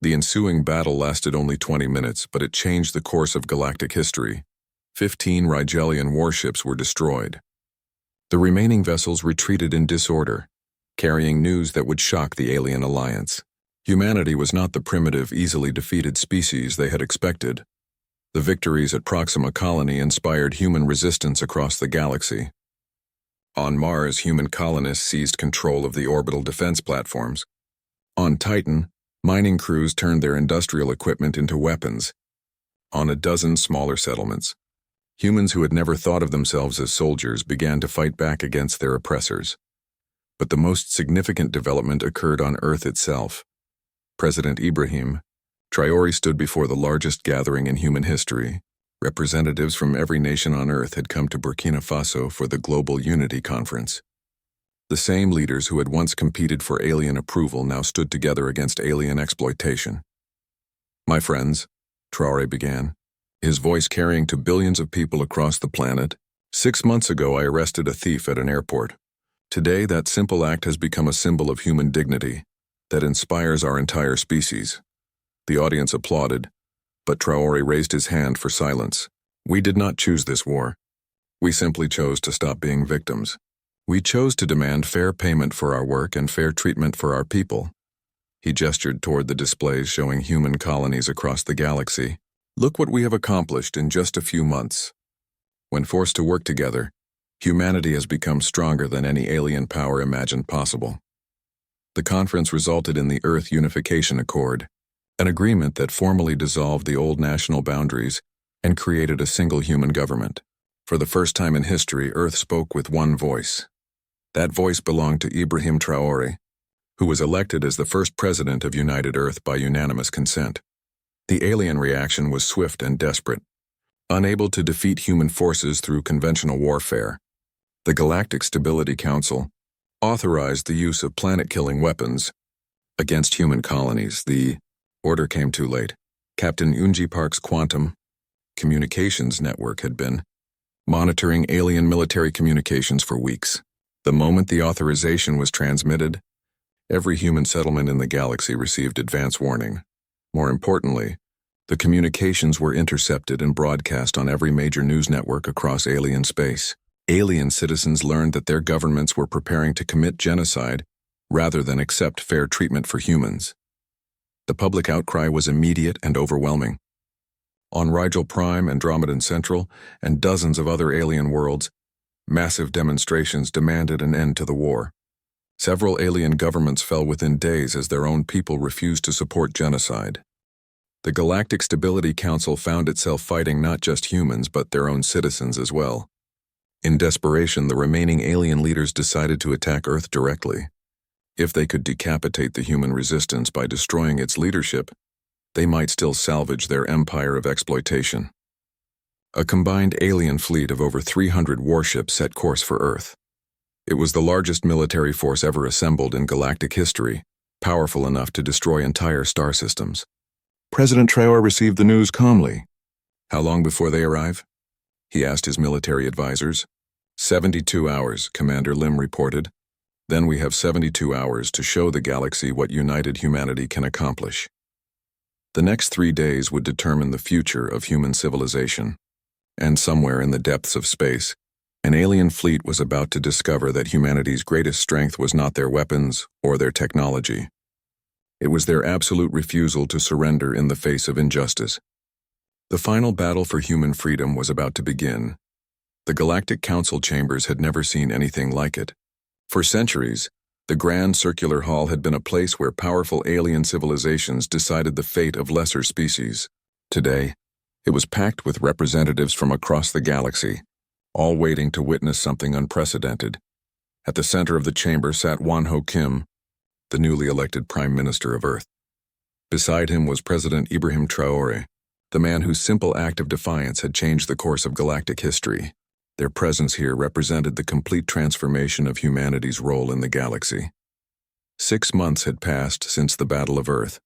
Speaker 1: The ensuing battle lasted only 20 minutes, but it changed the course of galactic history. 15 Rigelian warships were destroyed. The remaining vessels retreated in disorder, carrying news that would shock the alien alliance. Humanity was not the primitive, easily defeated species they had expected. The victories at Proxima Colony inspired human resistance across the galaxy. On Mars, human colonists seized control of the orbital defense platforms. On Titan, mining crews turned their industrial equipment into weapons. On a dozen smaller settlements, humans who had never thought of themselves as soldiers began to fight back against their oppressors. But the most significant development occurred on Earth itself. President Ibrahim Traoré stood before the largest gathering in human history. Representatives from every nation on Earth had come to Burkina Faso for the Global Unity Conference. The same leaders who had once competed for alien approval now stood together against alien exploitation. "My friends," Traoré began, his voice carrying to billions of people across the planet, "6 months ago I arrested a thief at an airport. Today that simple act has become a symbol of human dignity that inspires our entire species." The audience applauded, but Traoré raised his hand for silence. "We did not choose this war. We simply chose to stop being victims. We chose to demand fair payment for our work and fair treatment for our people." He gestured toward the displays showing human colonies across the galaxy. "Look what we have accomplished in just a few months. When forced to work together, humanity has become stronger than any alien power imagined possible." The conference resulted in the Earth Unification Accord, an agreement that formally dissolved the old national boundaries and created a single human government. For the first time in history, Earth spoke with one voice. That voice belonged to Ibrahim Traoré, who was elected as the first president of United Earth by unanimous consent. The alien reaction was swift and desperate. Unable to defeat human forces through conventional warfare, the Galactic Stability Council authorized the use of planet-killing weapons against human colonies. The order came too late. Captain Unji Park's quantum communications network had been monitoring alien military communications for weeks. The moment the authorization was transmitted, every human settlement in the galaxy received advance warning. More importantly, The communications were intercepted and broadcast on every major news network across alien space. Alien citizens learned that their governments were preparing to commit genocide rather than accept fair treatment for humans. The public outcry was immediate and overwhelming. On Rigel Prime, Andromedan Central, and dozens of other alien worlds, massive demonstrations demanded an end to the war. Several alien governments fell within days as their own people refused to support genocide. The Galactic Stability Council found itself fighting not just humans but their own citizens as well. In desperation, the remaining alien leaders decided to attack Earth directly. If they could decapitate the human resistance by destroying its leadership, they might still salvage their empire of exploitation. A combined alien fleet of over 300 warships set course for Earth. It was the largest military force ever assembled in galactic history, powerful enough to destroy entire star systems. President Traoré received the news calmly. How long before they arrive? He asked his military advisors. 72 hours, Commander Lim reported. Then we have 72 hours to show the galaxy what united humanity can accomplish. The next 3 days would determine the future of human civilization. And somewhere in the depths of space, an alien fleet was about to discover that humanity's greatest strength was not their weapons or their technology. It was their absolute refusal to surrender in the face of injustice. The final battle for human freedom was about to begin. The Galactic Council chambers had never seen anything like it. For centuries, the Grand Circular Hall had been a place where powerful alien civilizations decided the fate of lesser species. Today, it was packed with representatives from across the galaxy, all waiting to witness something unprecedented. At the center of the chamber sat Won-Ho Kim, the newly elected Prime Minister of Earth. Beside him was President Ibrahim Traoré, the man whose simple act of defiance had changed the course of galactic history. Their presence here represented the complete transformation of humanity's role in the galaxy. 6 months had passed since the Battle of Earth,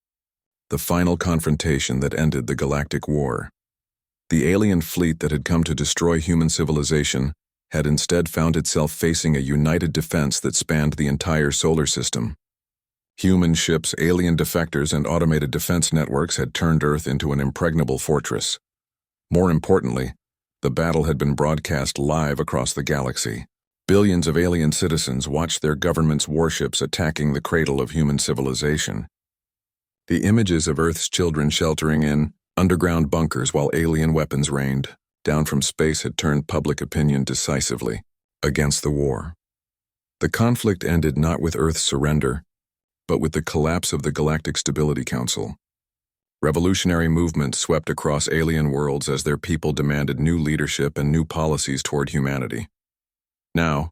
Speaker 1: the final confrontation that ended the Galactic War. The alien fleet that had come to destroy human civilization had instead found itself facing a united defense that spanned the entire solar system. Human ships, alien defectors, and automated defense networks had turned Earth into an impregnable fortress. More importantly, the battle had been broadcast live across the galaxy. Billions of alien citizens watched their government's warships attacking the cradle of human civilization. The images of Earth's children sheltering in underground bunkers while alien weapons rained down from space had turned public opinion decisively against the war. The conflict ended not with Earth's surrender, but with the collapse of the Galactic Stability Council. Revolutionary movements swept across alien worlds as their people demanded new leadership and new policies toward humanity. Now,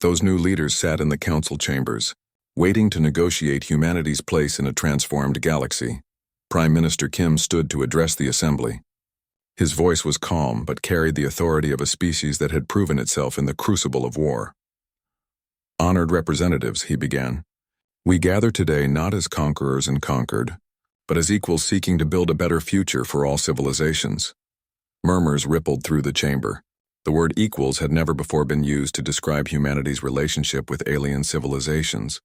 Speaker 1: those new leaders sat in the council chambers, waiting to negotiate humanity's place in a transformed galaxy. Prime Minister Kim stood to address the assembly. His voice was calm but carried the authority of a species that had proven itself in the crucible of war. Honored representatives, he began. We gather today not as conquerors and conquered, but as equals seeking to build a better future for all civilizations. Murmurs rippled through the chamber. The word equals had never before been used to describe humanity's relationship with alien civilizations.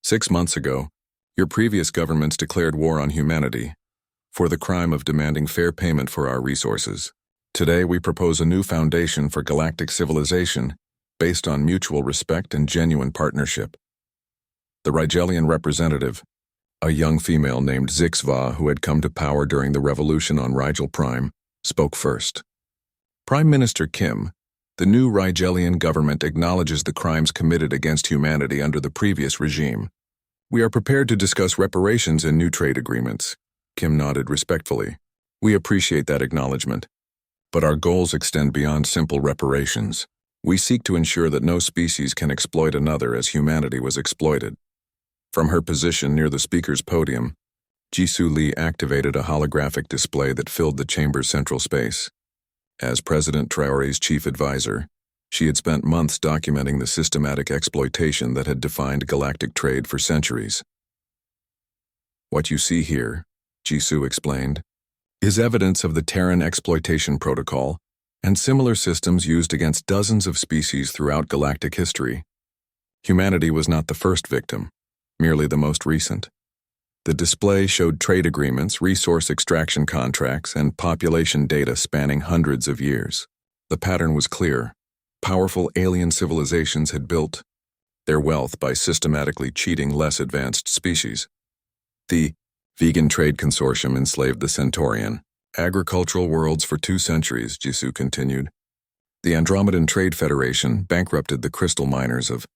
Speaker 1: 6 months ago, your previous governments declared war on humanity for the crime of demanding fair payment for our resources. Today, we propose a new foundation for galactic civilization based on mutual respect and genuine partnership. The Rigelian representative, a young female named Zixva who had come to power during the revolution on Rigel Prime, spoke first. Prime Minister Kim, the new Rigelian government acknowledges the crimes committed against humanity under the previous regime. We are prepared to discuss reparations and new trade agreements. Kim nodded respectfully. We appreciate that acknowledgement. But our goals extend beyond simple reparations. We seek to ensure that no species can exploit another as humanity was exploited. From her position near the speaker's podium, Jisoo Lee activated a holographic display that filled the chamber's central space. As President Traoré's chief advisor, she had spent months documenting the systematic exploitation that had defined galactic trade for centuries. What you see here, Jisoo explained, is evidence of the Terran exploitation protocol and similar systems used against dozens of species throughout galactic history. Humanity was not the first victim, merely the most recent. The display showed trade agreements, resource extraction contracts, and population data spanning hundreds of years. The pattern was clear. Powerful alien civilizations had built their wealth by systematically cheating less advanced species. The Vegan Trade Consortium enslaved the Centaurian. Agricultural worlds for 2 centuries, Jisoo continued. The Andromedan Trade Federation bankrupted the crystal miners of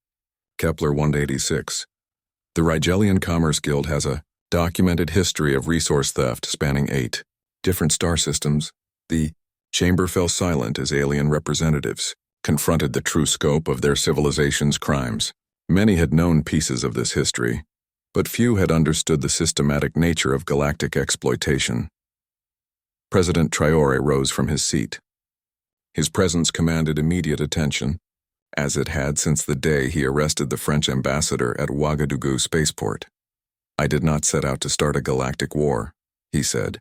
Speaker 1: Kepler 186. The Rigelian Commerce Guild has a documented history of resource theft spanning 8 different star systems. The chamber fell silent as alien representatives confronted the true scope of their civilization's crimes. Many had known pieces of this history, but few had understood the systematic nature of galactic exploitation. President Traoré rose from his seat. His presence commanded immediate attention, as it had since the day he arrested the French ambassador at Ouagadougou spaceport. "I did not set out to start a galactic war," he said,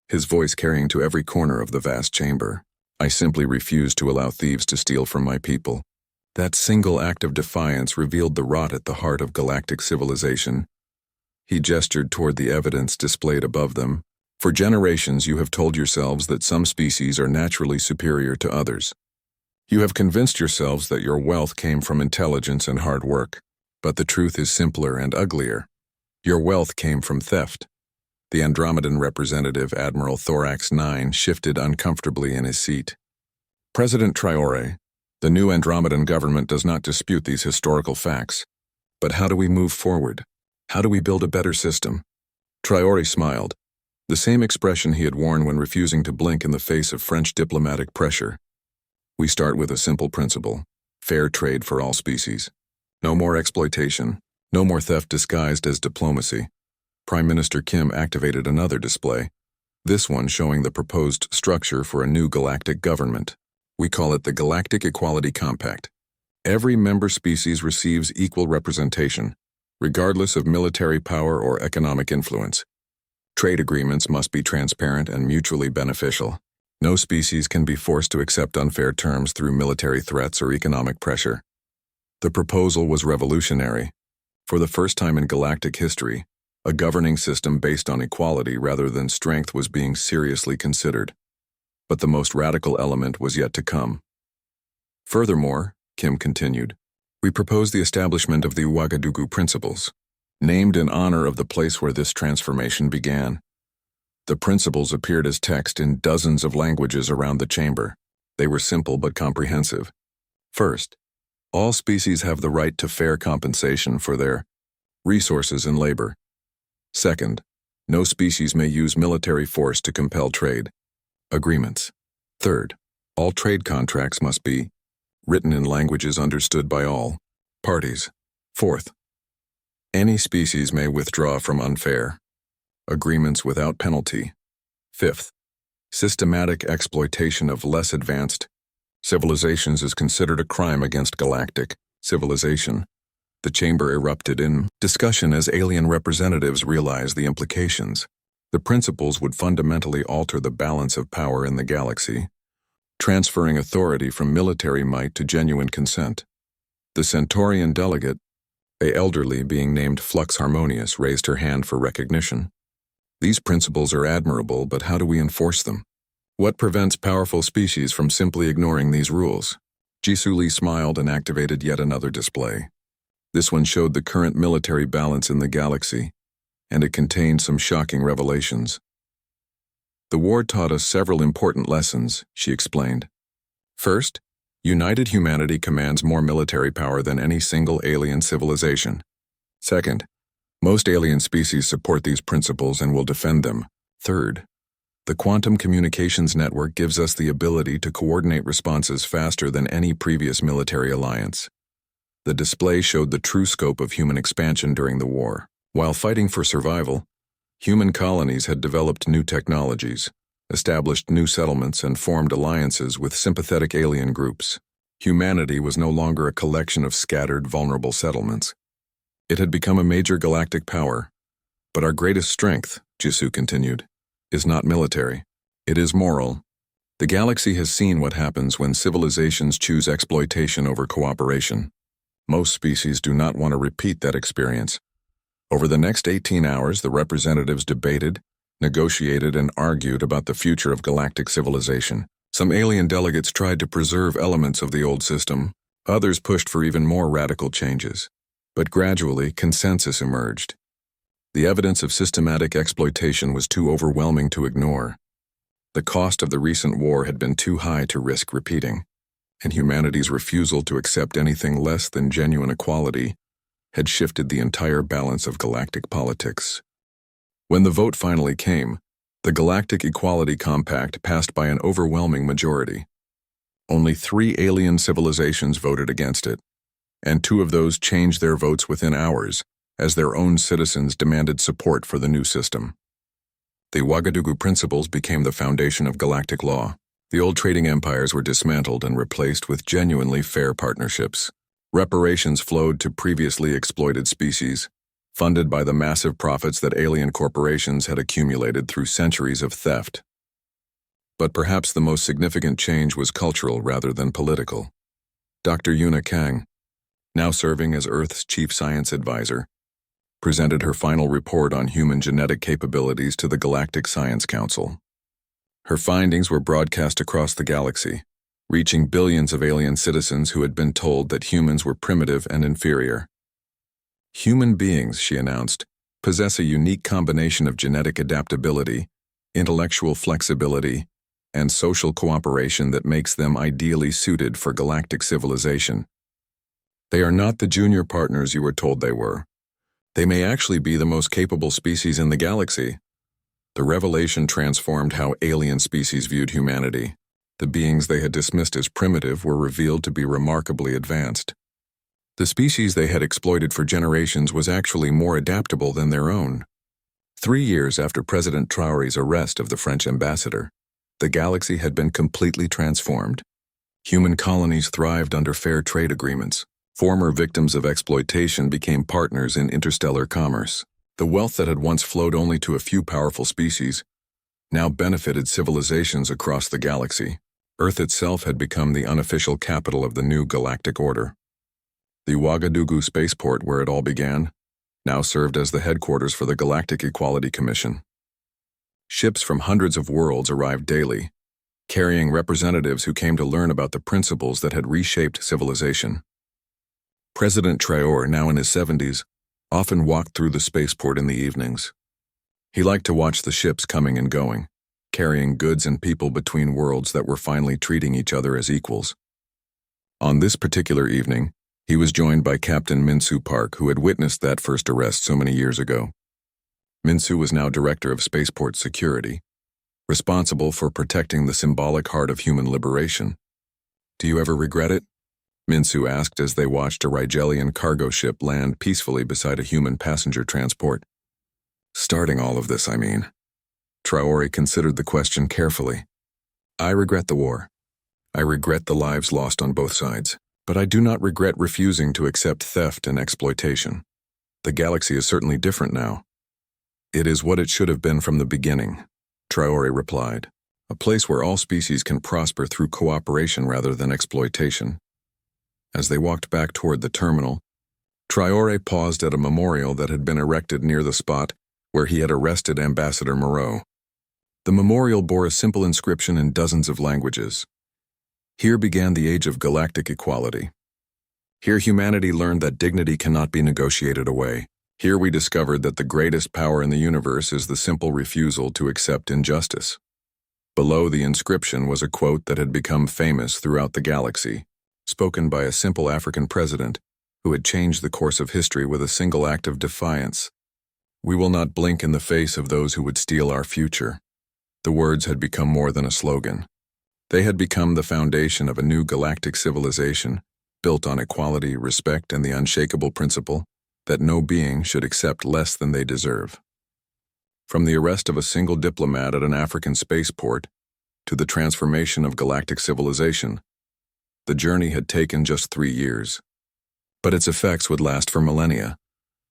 Speaker 1: his voice carrying to every corner of the vast chamber. "I simply refused to allow thieves to steal from my people." That single act of defiance revealed the rot at the heart of galactic civilization. He gestured toward the evidence displayed above them. "For generations you have told yourselves that some species are naturally superior to others. You have convinced yourselves that your wealth came from intelligence and hard work. But the truth is simpler and uglier. Your wealth came from theft." The Andromedan representative, Admiral Thorax 9, shifted uncomfortably in his seat. "President Traoré, the new Andromedan government does not dispute these historical facts. But how do we move forward? How do we build a better system?" Traoré smiled, the same expression he had worn when refusing to blink in the face of French diplomatic pressure. "We start with a simple principle: fair trade for all species. No more exploitation, no more theft disguised as diplomacy." Prime Minister Kim activated another display, this one showing the proposed structure for a new galactic government. "We call it the Galactic Equality Compact. Every member species receives equal representation, regardless of military power or economic influence. Trade agreements must be transparent and mutually beneficial. No species can be forced to accept unfair terms through military threats or economic pressure." The proposal was revolutionary. For the first time in galactic history, a governing system based on equality rather than strength was being seriously considered. But the most radical element was yet to come. "Furthermore," Kim continued, "we propose the establishment of the Ouagadougou Principles, named in honor of the place where this transformation began." The principles appeared as text in dozens of languages around the chamber. They were simple but comprehensive. First, all species have the right to fair compensation for their resources and labor. Second, no species may use military force to compel trade agreements. Third, all trade contracts must be written in languages understood by all parties. Fourth, any species may withdraw from unfair agreements without penalty. Fifth, systematic exploitation of less advanced civilizations is considered a crime against galactic civilization. The chamber erupted in discussion as alien representatives realized the implications. The principles would fundamentally alter the balance of power in the galaxy, transferring authority from military might to genuine consent. The Centaurian delegate, an elderly being named Flux Harmonious, raised her hand for recognition. "These principles are admirable, but how do we enforce them? What prevents powerful species from simply ignoring these rules?" Jisoo Lee smiled and activated yet another display. This one showed the current military balance in the galaxy, and it contained some shocking revelations. "The war taught us several important lessons," she explained. "First, united humanity commands more military power than any single alien civilization. Second, most alien species support these principles and will defend them. Third, the quantum communications network gives us the ability to coordinate responses faster than any previous military alliance." The display showed the true scope of human expansion during the war. While fighting for survival, human colonies had developed new technologies, established new settlements, and formed alliances with sympathetic alien groups. Humanity was no longer a collection of scattered, vulnerable settlements. It had become a major galactic power. "But our greatest strength," Jisoo continued, "is not military. It is moral. The galaxy has seen what happens when civilizations choose exploitation over cooperation. Most species do not want to repeat that experience. Over the next 18 hours, the representatives debated, negotiated, and argued about the future of galactic civilization. Some alien delegates tried to preserve elements of the old system, others pushed for even more radical changes. But gradually, consensus emerged. The evidence of systematic exploitation was too overwhelming to ignore. The cost of the recent war had been too high to risk repeating, and humanity's refusal to accept anything less than genuine equality had shifted the entire balance of galactic politics. When the vote finally came, the Galactic Equality Compact passed by an overwhelming majority. Only 3 alien civilizations voted against it, and 2 of those changed their votes within hours as their own citizens demanded support for the new system. The Ouagadougou Principles became the foundation of galactic law. The old trading empires were dismantled and replaced with genuinely fair partnerships. Reparations flowed to previously exploited species, funded by the massive profits that alien corporations had accumulated through centuries of theft. But perhaps the most significant change was cultural rather than political. Dr. Yuna Kang, now serving as Earth's chief science advisor, presented her final report on human genetic capabilities to the Galactic Science Council. Her findings were broadcast across the galaxy, reaching billions of alien citizens who had been told that humans were primitive and inferior. Human beings, she announced, possess a unique combination of genetic adaptability, intellectual flexibility, and social cooperation that makes them ideally suited for galactic civilization. They are not the junior partners you were told they were. They may actually be the most capable species in the galaxy. The revelation transformed how alien species viewed humanity. The beings they had dismissed as primitive were revealed to be remarkably advanced. The species they had exploited for generations was actually more adaptable than their own. 3 years after President Traoré's arrest of the French ambassador, the galaxy had been completely transformed. Human colonies thrived under fair trade agreements. Former victims of exploitation became partners in interstellar commerce. The wealth that had once flowed only to a few powerful species now benefited civilizations across the galaxy. Earth itself had become the unofficial capital of the new galactic order. The Ouagadougou spaceport, where it all began, now served as the headquarters for the Galactic Equality Commission. Ships from hundreds of worlds arrived daily, carrying representatives who came to learn about the principles that had reshaped civilization. President Traoré, now in his 70s, often walked through the spaceport in the evenings. He liked to watch the ships coming and going, carrying goods and people between worlds that were finally treating each other as equals. On this particular evening, he was joined by Captain Minsu Park, who had witnessed that first arrest so many years ago. Minsu was now director of spaceport security, responsible for protecting the symbolic heart of human liberation. "Do you ever regret it?" Minsu asked as they watched a Rigelian cargo ship land peacefully beside a human passenger transport. "Starting all of this, I mean." Traoré considered the question carefully. "I regret the war. I regret the lives lost on both sides. But I do not regret refusing to accept theft and exploitation. The galaxy is certainly different now. It is what it should have been from the beginning," Traoré replied. "A place where all species can prosper through cooperation rather than exploitation." As they walked back toward the terminal, Traoré paused at a memorial that had been erected near the spot where he had arrested Ambassador Moreau. The memorial bore a simple inscription in dozens of languages. Here began the age of galactic equality. Here humanity learned that dignity cannot be negotiated away. Here we discovered that the greatest power in the universe is the simple refusal to accept injustice. Below the inscription was a quote that had become famous throughout the galaxy, spoken by a simple African president who had changed the course of history with a single act of defiance. "We will not blink in the face of those who would steal our future." The words had become more than a slogan. They had become the foundation of a new galactic civilization, built on equality, respect, and the unshakable principle that no being should accept less than they deserve. From the arrest of a single diplomat at an African spaceport to the transformation of galactic civilization, the journey had taken just 3 years. But its effects would last for millennia,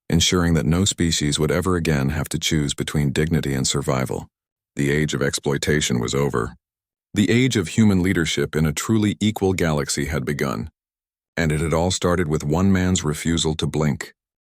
Speaker 1: ensuring that no species would ever again have to choose between dignity and survival. The age of exploitation was over. The age of human leadership in a truly equal galaxy had begun, and it had all started with one man's refusal to blink.